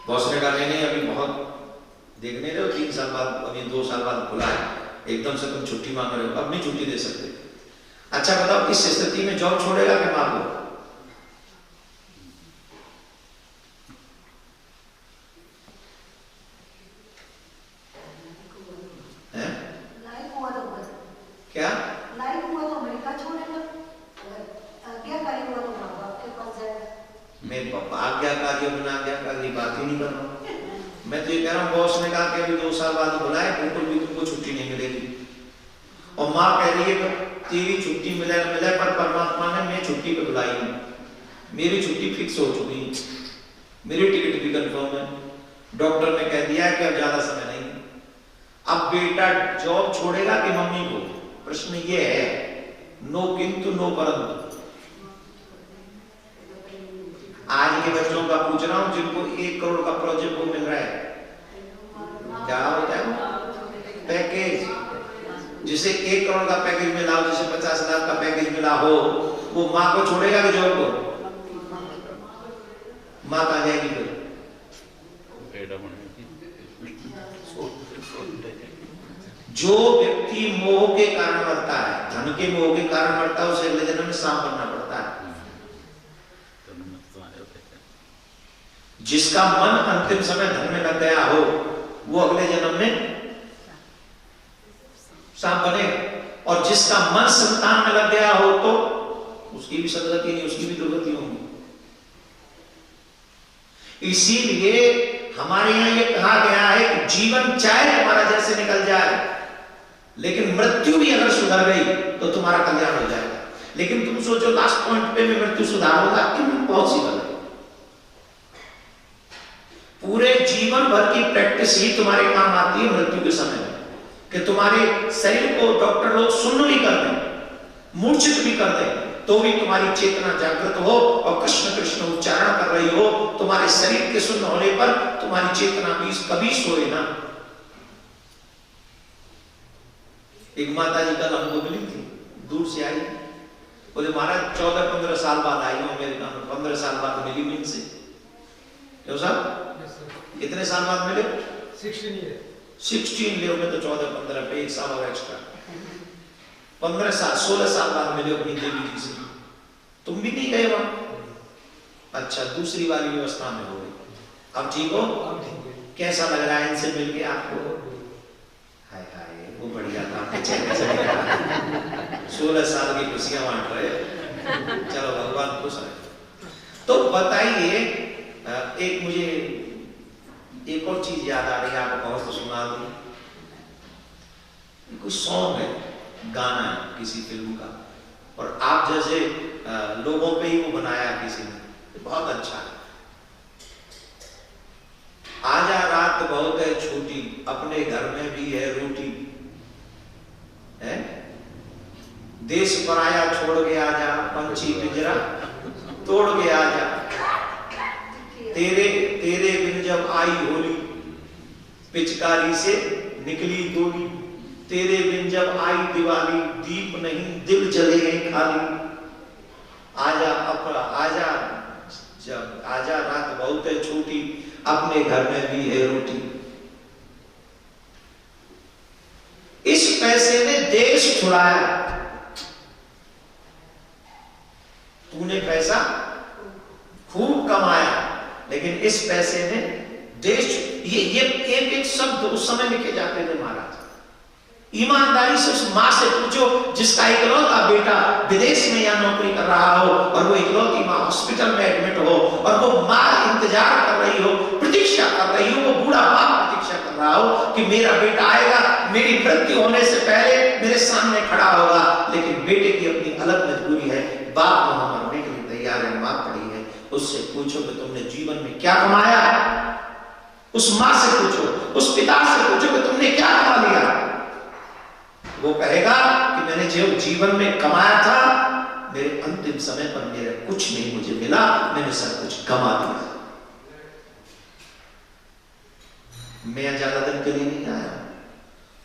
बॉस ने कहा नहीं अभी बहुत देखने रहे हो, 3 साल बाद, अभी 2 साल बाद खुला है, एकदम से तुम छुट्टी मांग रहे हो, अब नहीं छुट्टी दे सकते। अच्छा बताओ, इस स्थिति में जॉब छोड़ेगा कि मां को? क्या लाइफ हुआ तो अमेरिका छोड़ेगा, आज्ञाकारी हुआ तो माँ बाप के पास जाएगा। मैं आज्ञाकारी अपना आज्ञाकारी बात ही नहीं कर रहा हूँ। मैं तो ये कह रहा हूँ बॉस ने कहा कि अभी 2 साल बाद बुलाए, बिल्कुल भी तुमको छुट्टी नहीं मिलेगी। और माँ कह रही है तेरी छुट्टी मिले न मिले पर परमात्मा ने मैं छुट्टी पे बुलाई नहीं, मेरी छुट्टी फिक्स हो चुकी है, मेरी टिकट भी कंफर्म है, डॉक्टर ने कह दिया है कि अब ज्यादा समय नहीं। अब बेटा जॉब छोड़ेगा कि मम्मी को? प्रश्न ये है, नो किंतु नो परंतु। आज के बच्चों का पूछ रहा हूं जिनको 1 करोड़ का प्रोजेक्ट वो मिल रहा है, क्या होता है पैकेज, जिसे 1 करोड़ का पैकेज मिला हो, जिसे 50 लाख का पैकेज मिला हो, वो माँ को छोड़ेगा कि जॉब को? माँ कहाँ जाएगी फिर? जो व्यक्ति मोह के कारण मरता है, धन के मोह के कारण मरता है, उसे अगले जन्म में सांप बनना पड़ता है। जिसका मन अंतिम समय धन में लग गया हो वो अगले जन्म में सांप बनेगा, और जिसका मन संतान में लग गया हो तो उसकी भी सदगति नहीं, उसकी भी दुर्गति होगी। इसीलिए हमारे यहां ये कहा गया है कि जीवन चाहे तुम्हारा जैसे निकल जाए, लेकिन मृत्यु भी अगर सुधर गई तो तुम्हारा कल्याण हो जाएगा। लेकिन तुम सोचो लास्ट पॉइंट पे में मृत्यु सुधार होगा, इम्पॉसिबल है। पूरे जीवन भर की प्रैक्टिस ही तुम्हारे काम आती है मृत्यु के समय में, कि तुम्हारे शरीर को डॉक्टर लोग सुन्न भी कर दें, मूर्छित भी कर दें, तो भी तुम्हारी चेतना जागृत हो और कृष्ण कृष्ण उच्चारण कर रही हो। तुम्हारे शरीर के सुन्न होने पर तुम्हारी चेतना भी कभी सोए ना। एक माता जी कल हमको मिली थी, दूर से आई, बोले महाराज 14-15 साल बाद आई हूं अमेरिका में, 15 साल बाद मिली मैं इनसे। क्यों साहब कितने साल बाद मिले? 16 ले में तो 14-15 पे 1 साल और एक्स्ट्रा, 15 साल 16 साल बाद मिले अपनी देवी जी से। तुम भी नहीं गए वहां? अच्छा, दूसरी वाली व्यवस्था में हो गई। अब ठीक हो? कैसा लग रहा है इनसे मिलके आपको? हाय हाय वो बढ़िया था, 16 साल की खुशियां बांट रहे, चलो भगवान खुश रहे। तो बताइए, एक मुझे एक और चीज याद आ रही है, आपको बहुत तो सुना दी। कोई सॉन्ग है, गाना है किसी फिल्म का, और आप जैसे लोगों पे ही वो बनाया किसी ने, बहुत अच्छा है। आजा रात बहुत है छोटी, अपने घर में भी है रोटी, है देश पराया छोड़ के आजा, पंछी पिंजरा तोड़ के आजा, तेरे बिन जब आई होली, पिचकारी से निकली गोली, तेरे बिन जब आई दिवाली, दीप नहीं दिल जले गए खाली। आजा अपना आजा, जब आजा रात बहुत है छोटी, अपने घर में भी है रोटी। इस पैसे ने देश छुड़ाया। तूने पैसा खूब कमाया, लेकिन इस पैसे ने देश, ये एक एक शब्द उस समय लिखे जाते थे महाराज, ईमानदारी से उस माँ से पूछो जिसका इकलौता बेटा विदेश में या नौकरी कर रहा हो और वो इकलौती माँ हॉस्पिटल में एडमिट हो और वो माँ इंतजार कर रही हो, प्रतीक्षा कर रही हो, वो बूढ़ा बाप प्रतीक्षा कर रहा हो कि मेरा बेटा आएगा, मेरी मृत्यु होने से पहले मेरे सामने खड़ा होगा, लेकिन बेटे की अपनी अलग मजबूरी है, बाप वहां मरने के लिए तैयार है, माँ पड़ी है। उससे पूछो कि तुमने जीवन में क्या कमाया है, उस माँ से पूछो, उस पिता से पूछो कि तुमने क्या कमा लिया। वो कहेगा कि मैंने जो जीवन में कमाया था, मेरे अंतिम समय पर मेरा कुछ नहीं मुझे मिला, मैंने सब कुछ गंवा दिया। मैं ज्यादा दिन के लिए नहीं आया,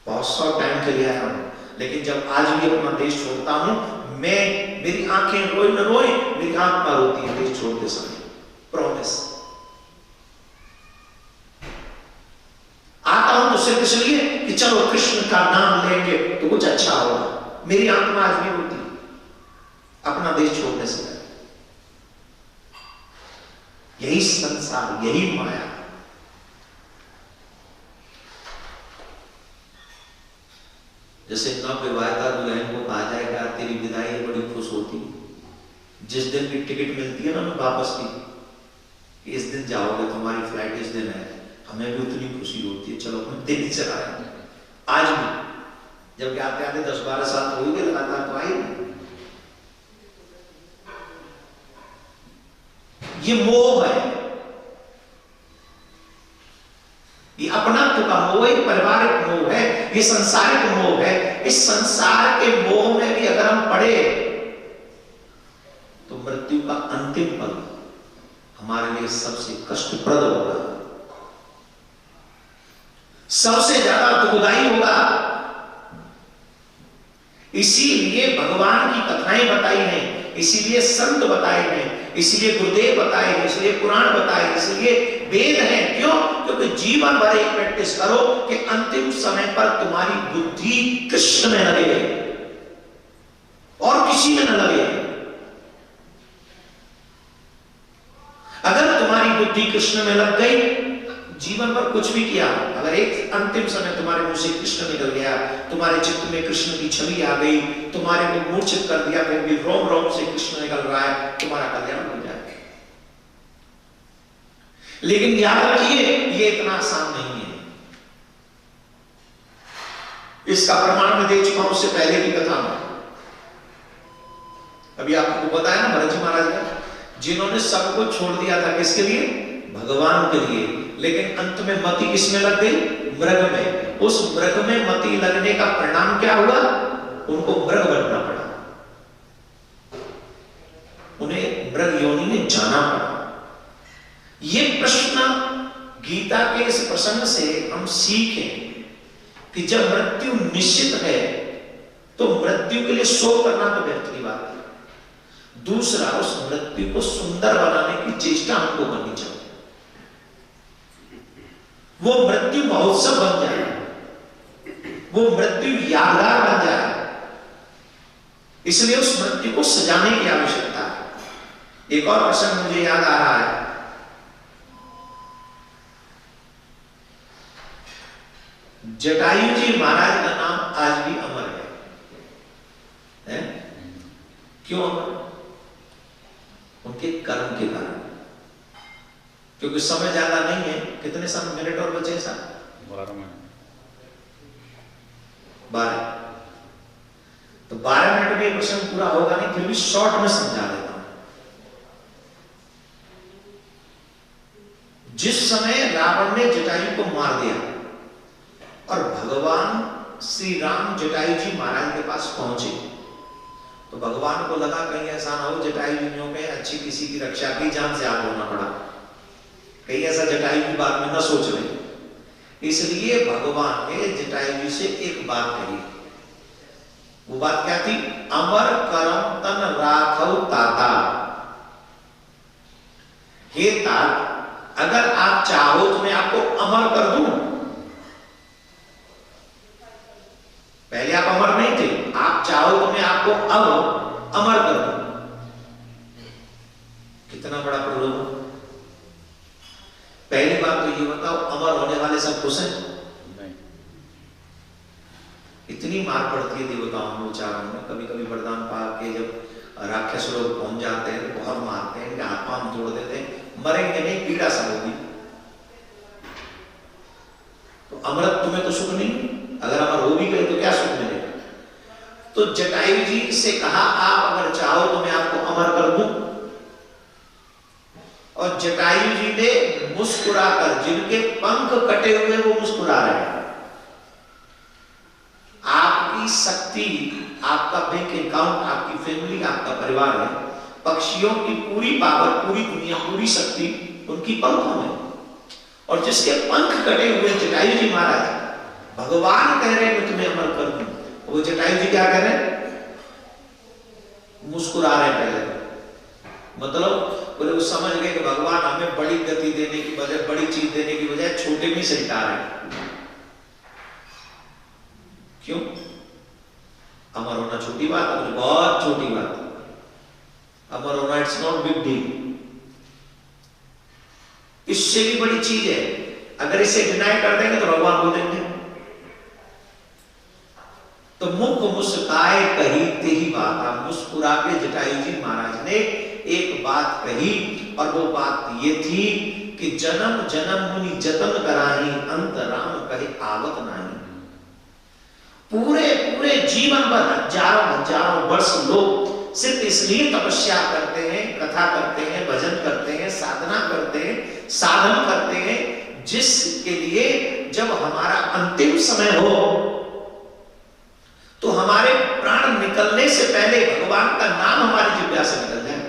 बहुत शॉर्ट टाइम के लिए आया हूं, लेकिन जब आज भी अपना देश छोड़ता हूं, मेरी आंखें रोए न रोए, मेरी आत्मा रोती है देश छोड़ते समय। प्रॉमिस। आता हूं तो सिर्फ इसलिए कि चलो कृष्ण का नाम लेंगे तो कुछ अच्छा होगा। मेरी आत्मा आज भी रोती अपना देश छोड़ने से पहले। यही संसार, यही माया। जैसे नवविवाहिता दुल्हन को कहा जाएगा तेरी विदाई बड़ी खुश होती, जिस दिन भी टिकट मिलती है ना वापस की, इस दिन जाओगे, तुम्हारी फ्लाइट इस दिन है, हमें भी उतनी खुशी होती है, चलो हम दिन चला रहे। आज भी जब आते आते 10-12 साल तो हो गए लगातार, तो आई ये मोह है, ये अपनात्व का मोह है, पारिवारिक मोह है, ये संसारिक मोह है। इस संसार के मोह में भी अगर हम पड़े तो मृत्यु का अंतिम पल हमारे लिए सबसे कष्टप्रद होगा, सबसे ज्यादा दुखदाई होगा। इसीलिए भगवान की कथाएं बताई हैं, इसीलिए संत बताए हैं, इसीलिए गुरुदेव बताए हैं, इसलिए पुराण बताए, इसलिए वेद है। क्यों? क्योंकि जीवन भर एक प्रैक्टिस करो कि अंतिम समय पर तुम्हारी बुद्धि कृष्ण में लगे और किसी में न लगे। अगर तुम्हारी बुद्धि कृष्ण में लग गई, जीवन भर कुछ भी किया, अगर एक अंतिम समय तुम्हारे मुंह से कृष्ण निकल गया, तुम्हारे चित्त में कृष्ण की छवि आ गई, तुम्हारे को मूर्छित कर दिया, फिर भी रोम रोम से कृष्ण निकल रहा है, तुम्हारा कल्याण हो जाएगा। लेकिन याद रखिए, ये इतना आसान नहीं है। इसका प्रमाण मैं दे चुका हूं उससे पहले की कथा में। अभी आपको पता है ना भरत जी महाराज का, जिन्होंने सबको छोड़ दिया था, किसके लिए? भगवान के लिए, लेकिन अंत में मति किसमें लग गई? मृग में। उस मृग में मति लगने का परिणाम क्या हुआ? उनको मृग बनना पड़ा, उन्हें मृग योनि में जाना पड़ा। ये प्रश्न गीता के इस प्रसंग से हम सीखें कि जब मृत्यु निश्चित है तो मृत्यु के लिए शोक करना तो व्यर्थ की बात है। दूसरा, उस मृत्यु को सुंदर बनाने की चेष्टा हमको करनी चाहिए। वो मृत्यु महोत्सव बन जाए, वो मृत्यु यादगार बन जाए, इसलिए उस मृत्यु को सजाने की आवश्यकता है। एक और प्रसंग मुझे याद आ रहा है। जटायु जी महाराज का नाम आज भी अमर है? क्यों अमर? उनके कर्म के कारण, क्योंकि समय ज्यादा नहीं है। कितने समय मिनट और बचे? साहब 12 तो 12 मिनट में प्रश्न पूरा होगा नहीं, फिर भी शॉर्ट में समझा देता हूं। जिस समय रावण ने जटायु को मार दिया और भगवान श्री राम जटायु जी महाराज के पास पहुंचे, तो भगवान को लगा कहीं ऐसा ना हो जटायु जी में अच्छी किसी की रक्षा की, जान से आग होना पड़ा, कहीं ऐसा जटायु की बात में न सोच रहे। इसलिए भगवान ने जटायु जी से एक बात कही। वो बात क्या थी? अमर करम तन राखौ ताता। हे तात, अगर आप चाहो तो मैं आपको अमर कर दूं। पहले आप अमर नहीं थे, आप चाहो तो मैं आपको अब अमर कर दूं। कितना बड़ा प्रलोभन। पहली बात तो ये बताओ, अमर होने वाले सब खुश हैं? कितनी मार पड़ती है देवताओं में, विचारों में। कभी कभी वरदान पा के जब राक्षस लोग पहुंच जाते हैं तो बहुत मारते हैं, इनके हाथ पांव तोड़ देते हैं, मरेंगे नहीं, पीड़ा सब होगी। तो अमृत तुम्हें तो सुख नहीं, अगर अमर हो भी गए तो क्या सुख मिलेगा। तो जटायु जी से कहा आप अगर चाहो तो मैं आपको अमर कर दूं। और जटायु जी ने मुस्कुराकर, जिनके पंख कटे हुए वो मुस्कुरा रहे हैं। आपकी शक्ति, आपका बैंक अकाउंट, आपकी फैमिली, आपका परिवार है, पक्षियों की पूरी पावर, पूरी दुनिया, पूरी शक्ति उनकी पंखों में। और जिसके पंख कटे हुए जटायु जी महाराज, भगवान कह रहे हैं मैं तुम्हें अमर कर दूं, वो जटायु जी क्या कह रहे हैं? मुस्कुरा रहे हैं पहले। मतलब बोले वो समझ गए कि भगवान हमें बड़ी गति देने की बजाय, बड़ी चीज देने की बजाय छोटे में से हटा रहे हैं। क्यों? अमर होना छोटी बात है? बहुत छोटी बात है। अमर होना इट्स नॉट बिग डील। इससे भी बड़ी चीज है। अगर इसे डिनाई कर देंगे तो भगवान बोल देंगे। तो मुख मुस्काए कही ते ही बात, मुस्कुरा के जटायु जी महाराज ने एक बात कही, और वो बात ये थी कि जन्म जन्म मुनि जतन कराही, अंत राम कहे आवत नाही। पूरे पूरे जीवन भर हजारों हजारों वर्ष लोग सिर्फ इसलिए तपस्या करते हैं, कथा करते हैं, भजन करते हैं, साधना करते हैं, साधन करते हैं, जिसके लिए जब हमारा अंतिम समय हो तो हमारे प्राण निकलने से पहले भगवान का नाम हमारी जिह्वा से निकल जाए।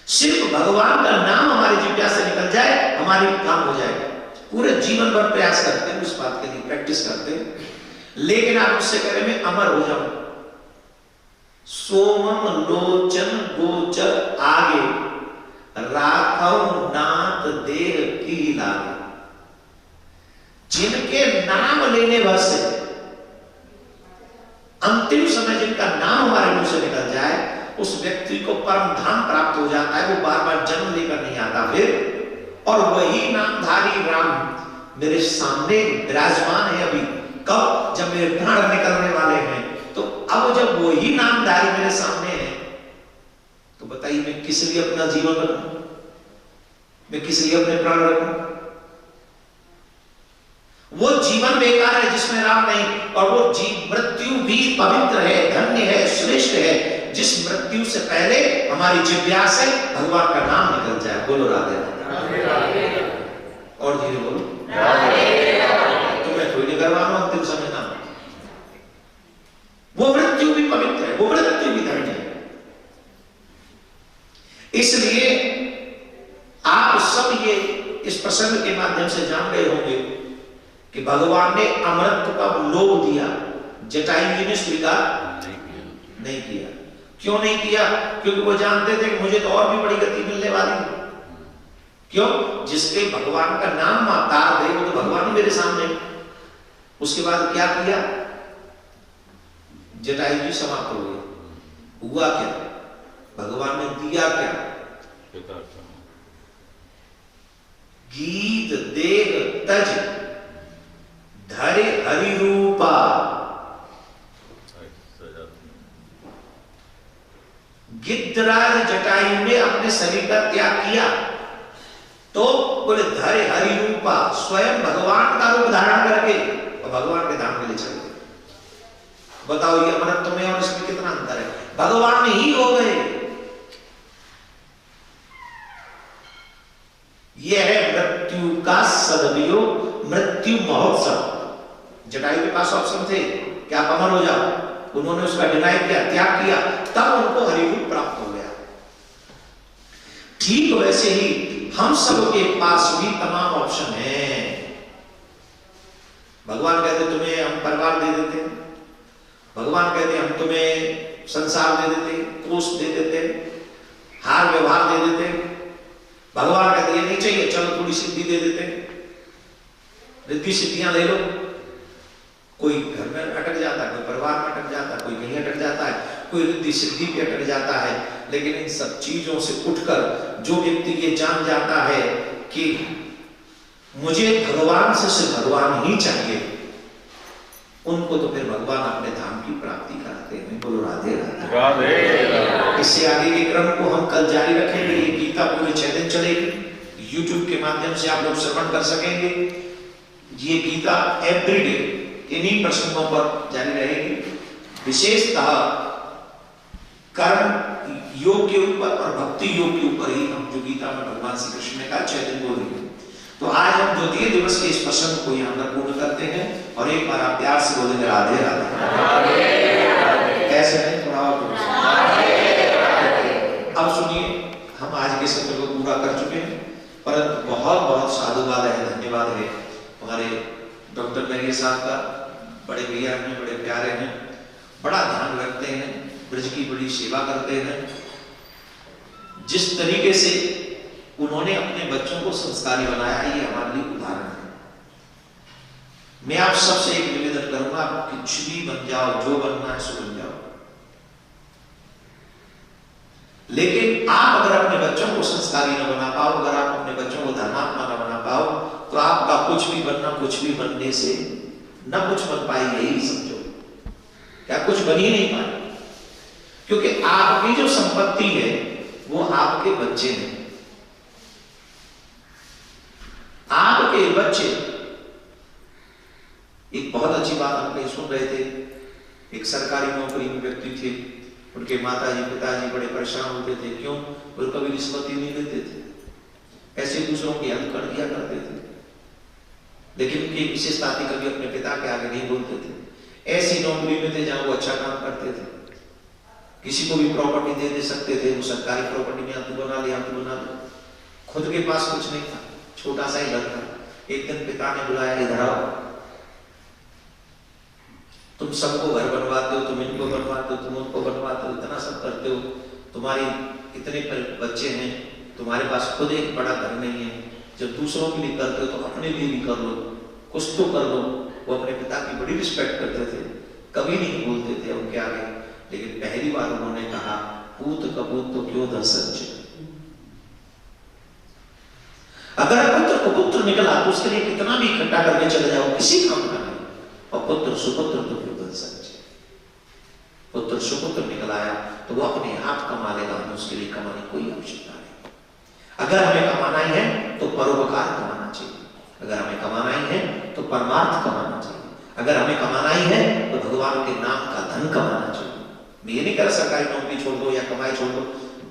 सिर्फ भगवान का नाम हमारी जिह्वा से निकल जाए, हमारी काम हो जाएगा। पूरे जीवन भर प्रयास करते हैं, उस बात के लिए प्रैक्टिस करते हैं, लेकिन आप उससे कह रहे मैं अमर हो जाऊं। सोमम लोचन गोचर आगे, राखव नाथ देह की लागे। जिनके नाम लेने भर से अंतिम समय जिनका नाम हमारे मुंह से निकल जाए, उस व्यक्ति को परम धाम प्राप्त हो जाता है। वो बार बार जन्म लेकर नहीं आता फिर। और वही नामधारी राम मेरे सामने विराजमान है अभी। कब? जब मेरे प्राण निकलने वाले हैं। तो अब जब वही नामधारी मेरे सामने है, तो बताइए मैं किस लिए अपना जीवन रखूं? मैं किस लिए अपने प्राण रखूं? वो जीवन बेकार है जिसमें राम नहीं, और वो मृत्यु भी पवित्र है, धन्य है, श्रेष्ठ है, जिस मृत्यु से पहले हमारी जिह्वा से भगवान का नाम निकल जाए। बोलो राधे राधे। और धीरे बोलो तुम्हें थोड़ी नहीं करवाना अंतिम समय नाम। वो मृत्यु भी पवित्र है, वो मृत्यु भी धन्य है। इसलिए आप सब ये इस प्रसंग के माध्यम से जान गए होंगे कि भगवान ने अमृत का लोभ दिया, जटायु जी ने स्वीकार नहीं किया। क्यों नहीं किया? क्योंकि वो जानते थे कि मुझे तो और भी बड़ी गति मिलने वाली है। क्यों? जिसके भगवान का नाम तार दे वो तो भगवान ही मेरे सामने। उसके बाद क्या किया? जटायु जी समाप्त हो गए। हुआ क्या? भगवान ने दिया क्या? गीत देग तज धरे हरि रूपा। गिद्धराज जटायु ने अपने शरीर का त्याग किया तो बोले धरे हरि रूपा, स्वयं भगवान का रूप धारण करके और भगवान के धाम के लिए चले गए। बताओ ये अमरत्व में और इसमें कितना अंतर है? भगवान ही हो गए। यह है मृत्यु का सदवियोग, मृत्यु महोत्सव। जटायु के पास ऑप्शन थे कि आप अमर हो जाओ, उन्होंने उसका डिनाई किया, त्याग किया, तब उनको हरि रूप प्राप्त हो गया। ठीक वैसे ही हम सब के पास भी तमाम ऑप्शन हैं। भगवान कहते तुम्हें हम परिवार दे देते, भगवान कहते हम तुम्हें संसार दे देते, कोष दे देते, हार व्यवहार दे देते। भगवान कहते ये नहीं चाहिए, चलो थोड़ी सिद्धि दे देते, रिद्धि सिद्धियां ले लो। कोई घर में अटक जाता है, कोई परिवार में अटक जाता है, कोई कहीं अटक जाता है, कोई रिद्धि सिद्धि पे अटक जाता है। लेकिन इन सब चीजों से उठकर जो व्यक्ति ये जान जाता है कि मुझे भगवान से सिर्फ भगवान ही चाहिए, उनको तो फिर भगवान अपने धाम की प्राप्ति कराते हैं। बोलो राधे राधे। राधे। इससे आगे के क्रम को हम कल जारी रखेंगे। ये गीता पूरे 6 दिन चलेगी, YouTube के माध्यम से आप लोग श्रवण कर सकेंगे। ये गीता एवरीडे इन्हीं प्रसंगों पर जारी रहेगी। विशेषतः कर्म योग के ऊपर और भक्ति योग के ऊपर ही हम जो गीता में भगवान श्री कृष्ण ने कहा 6 दिन बोलेंगे। तो आज हम द्वितीय दिवस के इस प्रसंग को यहाँ पर पूर्ण करते हैं और एक बार आप प्यार से बोलेंगे राधे राधे। कैसे नहीं थोड़ा और अब सुनिए, हम आज के सत्र को पूरा कर चुके हैं, परंतु बहुत बहुत साधुवाद है, धन्यवाद है हमारे डॉक्टर मेरिया साहब का। बड़े भैया हैं, बड़े प्यारे हैं, बड़ा ध्यान रखते हैं, ब्रज की बड़ी सेवा करते हैं। जिस तरीके से उन्होंने अपने बच्चों को संस्कारी बनाया, ये हमारे लिए उदाहरण है। मैं आप सबसे एक निवेदन करूंगा, आप कुछ भी बन जाओ, जो बनना है सो बन जाओ, लेकिन आप अगर अपने बच्चों को संस्कारी न बना पाओ, अगर आप अपने बच्चों को धर्मात्मा न बना पाओ, तो आपका कुछ भी बनना, कुछ भी बनने से न कुछ बन पाए, यही समझो। क्या कुछ बन ही नहीं पाए, क्योंकि आपकी जो संपत्ति है वो आपके बच्चे हैं। आपके बच्चे, एक बहुत अच्छी बात हम कहीं सुन रहे थे, एक सरकारी नौकरी में व्यक्ति थे, उनके माताजी पिताजी बड़े परेशान होते थे। क्यों? वो कभी रिश्वत ही नहीं देते थे, ऐसे दूसरों की हेल्प कर दिया करते थे, लेकिन उनकी विशेषता थी, कभी अपने पिता के आगे नहीं बोलते थे। ऐसी नौकरी में थे जहां वो अच्छा काम करते थे, किसी को भी प्रॉपर्टी दे सकते थे, वो सरकारी प्रॉपर्टी में तू बना ले, तू बना ले। खुद के पास कुछ नहीं था, छोटा सा ही घर था। एक दिन पिता ने बुलाया, इधर आओ, तुम सबको घर बनवाते हो, तुम इनको बनवाते हो, तुम उनको बनवाते हो, इतना सब करते हो, तुम्हारी इतने बच्चे हैं, तुम्हारे पास खुद एक बड़ा घर नहीं है। जब दूसरों के लिए करते हो तो अपने लिए भी कर लो, कुछ तो कर लो। वो अपने पिता की बड़ी रिस्पेक्ट करते थे, कभी नहीं बोलते थे उनके आगे, लेकिन पहली बार उन्होंने कहा, पूत कपूत तो क्यों धन सच। अगर पुत्र को पुत्र निकला तो उसके लिए कितना भी इकट्ठा करके चले जाओ, किसी काम का नहीं। और पुत्र सुपुत्र तो क्यों धन सच। पुत्र सुपुत्र निकल आया तो वो अपने आप कमा लेगा, उसके लिए कमाने की कोई आवश्यकता नहीं। अगर हमें कमाना ही है तो परोपकार कमाना चाहिए, अगर हमें कमाना ही है तो परमार्थ कमाना चाहिए, अगर हमें कमाना ही है तो भगवान के नाम का धन कमाना चाहिए। मैं ये नहीं कह रहा सरकारी नौकरी छोड़ दो या कमाई छोड़ दो,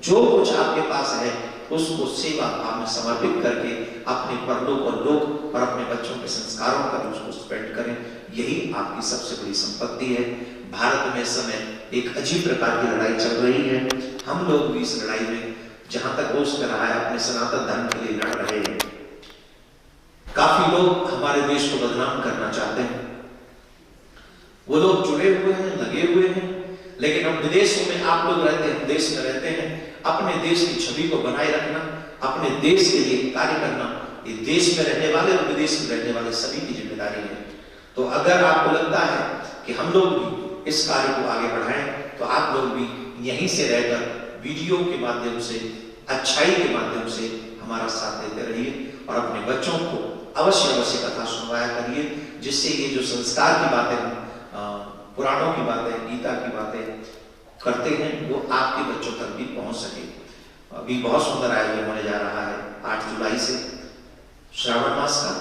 जो कुछ आपके पास है उसको सेवा भाव में समर्पित करके अपने परलोक और लोक और अपने बच्चों के संस्कारों पर उसको स्पेंड करें, यही आपकी सबसे बड़ी संपत्ति है। भारत में इस समय एक अजीब प्रकार की लड़ाई चल रही है, हम लोग भी इस लड़ाई में जहां तक हो सक रहा है अपने सनातन धर्म के लिए लड़ रहे हैं। काफी लोग हमारे देश को बदनाम करना चाहते हैं, वो लोग जुड़े हुए हैं, लगे हुए हैं, लेकिन हम विदेशों में, आप लोग रहते हैं, देश में रहते हैं, अपने देश की छवि को बनाए रखना, अपने देश के लिए कार्य करना, ये देश में रहने वाले और विदेश में रहने वाले सभी की जिम्मेदारी है। तो अगर आपको लगता है कि हम लोग भी इस कार्य को आगे बढ़ाएं, तो आप लोग भी यहीं से रहकर वीडियो के माध्यम से, अच्छाई के माध्यम से हमारा साथ देते रहिए और अपने बच्चों को अवश्य कथा सुनवाया करिए, जिससे ये जो संस्कार की बातें, पुराणों की बातें, गीता की बातें करते हैं, वो आपके बच्चों तक भी पहुंच सके। अभी बहुत सुंदर आयोजन होने जा रहा है 8 जुलाई से श्रावण मास का,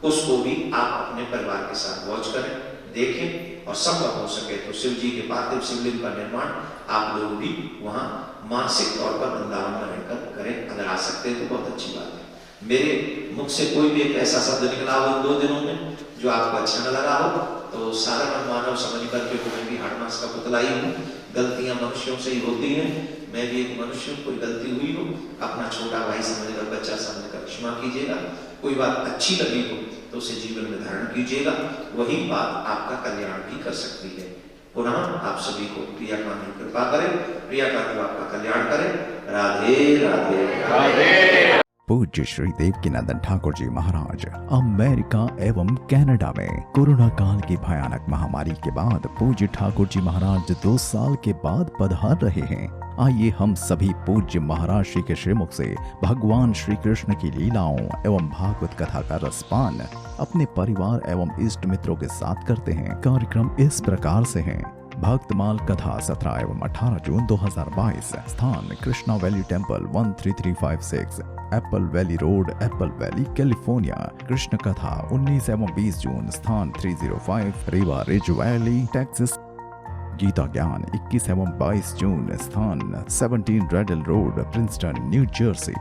उसको भी आप अपने परिवार के साथ वॉच करें, देखें और संभव हो सके तो शिव जी के पार्थिव शिवलिंग का निर्माण आप लोग भी वहां मानसिक तौर पर वृंदावन में रहकर करें। अगर आ सकते हैं तो बहुत अच्छी बात है। मेरे मुख से कोई भी एक ऐसा शब्द निकला हो इन 2 दिनों में जो आपको अच्छा न लगा हो, तो साधारण मानव समझ करके तो मैं भी हाड़मास का पुतला ही हूँ, गलतियां मनुष्यों से ही होती हैं, मैं भी एक मनुष्य हूँ, कोई गलती हुई हो अपना छोटा भाई समझकर, बच्चा समझकर क्षमा कीजिएगा। कोई बात अच्छी लगी हो तो उसे जीवन में धारण कीजिएगा, वही बात आपका कल्याण भी कर सकती है। पुनः आप सभी को प्रियाकांत कृपा करें, प्रियाकांत आपका कल्याण करें। राधे राधे राधे। पूज्य श्री देवकीनंदन ठाकुर जी महाराज अमेरिका एवं कनाडा में कोरोना काल की भयानक महामारी के बाद पूज्य ठाकुर जी महाराज 2 साल के बाद पधार रहे हैं। आइए हम सभी पूज्य महाराज श्री के श्रीमुख से भगवान श्री कृष्ण की लीलाओं एवं भागवत कथा का रसपान अपने परिवार एवं इष्ट मित्रों के साथ करते हैं। कार्यक्रम इस प्रकार से है। भक्तमाल कथा 17 एवं 18 जून 2022। स्थान Krishna valley temple 13356 Apple valley road, Apple valley, California. Krishna कथा 19 एवं 20 जून। स्थान 305 Riva ridge valley, Texas. Gita ज्ञान 21 एवं 22 जून। स्थान 17 ridley road, Princeton, new Jersey.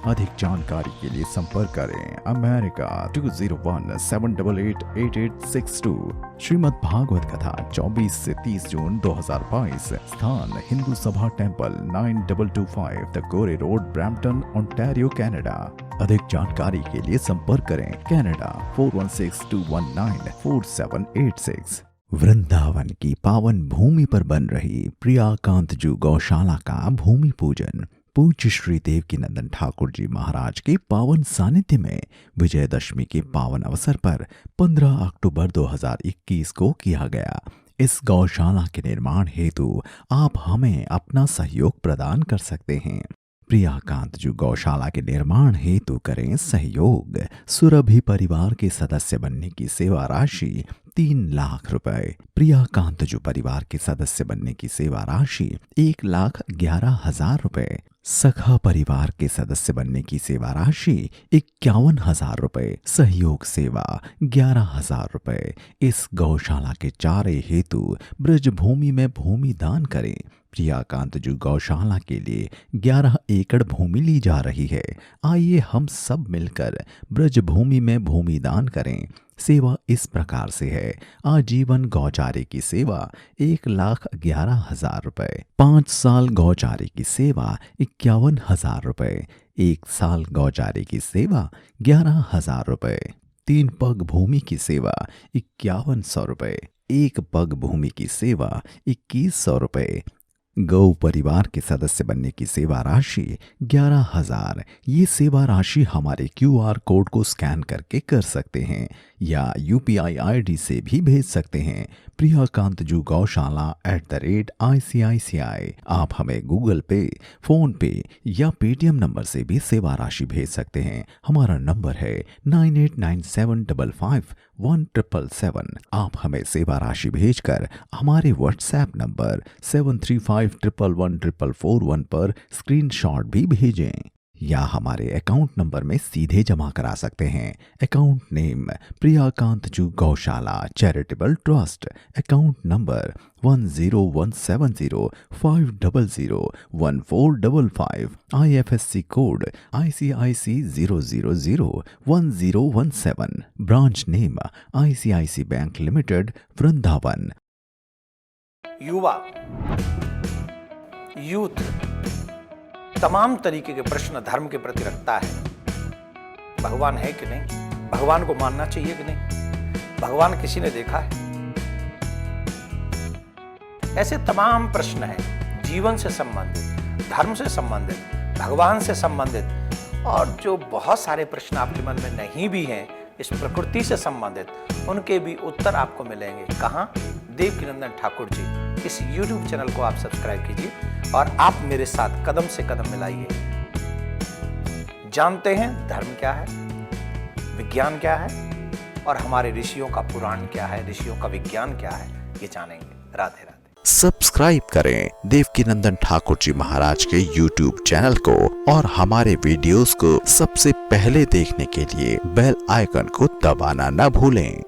अधिक जानकारी के लिए संपर्क करें अमेरिका 201-788-8862। श्रीमद् भागवत कथा 24 से 30 जून 2022। स्थान हिंदू सभा temple 9225 the Gore road, Brampton, Ontario, Canada. अधिक जानकारी के लिए संपर्क करें कनाडा 416-219-4786। वृंदावन की पावन भूमि पर बन रही प्रियाकांत जू गौशाला का भूमि पूजन पूज्य श्री देवकीनंदन ठाकुर जी महाराज के पावन सानिध्य में विजयदशमी के पावन अवसर पर 15 अक्टूबर 2021 को किया गया। इस गौशाला के निर्माण हेतु आप हमें अपना सहयोग प्रदान कर सकते हैं। प्रियाकांत जू गौशाला के निर्माण हेतु करें सहयोग। सुरभि परिवार के सदस्य बनने की सेवा राशि 3 लाख रुपए। प्रियाकांत जू परिवार के सदस्य बनने की सेवा राशि 1,11,000 रुपए। सखा परिवार के सदस्य बनने की सेवा राशि 51,000 रुपए। सहयोग सेवा 11,000 रुपए। इस गौशाला के चारे हेतु ब्रज भूमि में भूमि दान करें। प्रियाकांत जू गौशाला के लिए 11 एकड़ भूमि ली जा रही है। आइए हम सब मिलकर ब्रज भूमि में भूमि दान करें। सेवा इस प्रकार से है। आजीवन गौचारे की सेवा 1,11,000 रुपए। 5 साल गौचारे की सेवा 51,000 रुपए। 1 साल गौचारे की सेवा 11,000 रुपए। 3 पग भूमि की सेवा 5,100 रुपए। 1 पग भूमि की सेवा 2,100 रुपए। गौ परिवार के सदस्य बनने की सेवा राशि 11,000। ये सेवा राशि हमारे QR कोड को स्कैन करके कर सकते हैं या UPI ID से भी भेज सकते हैं। प्रियाकांत जू गौशाला @ICICI। आप हमें गूगल पे, फोन पे या पेटीएम नंबर से भी सेवा राशि भेज सकते हैं। हमारा नंबर है 9897551777। आप हमें सेवा राशि भेजकर हमारे व्हाट्सएप नंबर 7351114441 पर स्क्रीनशॉट भी भेजें या हमारे अकाउंट नंबर में सीधे जमा करा सकते हैं। अकाउंट नेम प्रियाकांत जू गौशाला charitable trust. Account number 10170501455। IFSC code ICIC 0001017। Branch name ICIC bank limited, Vrindavan. युवा, यूथ तमाम तरीके के प्रश्न धर्म के प्रति रखता है। भगवान है कि नहीं, भगवान को मानना चाहिए कि नहीं, भगवान किसी ने देखा है, ऐसे तमाम प्रश्न हैं जीवन से संबंधित, धर्म से संबंधित, भगवान से संबंधित, और जो बहुत सारे प्रश्न आपके मन में नहीं भी हैं इस प्रकृति से संबंधित, उनके भी उत्तर आपको मिलेंगे। कहाँ? देवकीनंदन ठाकुर जी। इस YouTube चैनल को आप सब्सक्राइब कीजिए और आप मेरे साथ कदम से कदम मिलाइए। जानते हैं धर्म क्या है, विज्ञान क्या है और हमारे ऋषियों का पुराण क्या है, ऋषियों का विज्ञान क्या है, ये जानेंगे। राधे राधे। सब्सक्राइब करें देवकीनंदन ठाकुर जी महाराज के YouTube चैनल को और हमारे वीडियोस को सबसे पहले देखने के लिए बेल आइकन को दबाना न भूलें।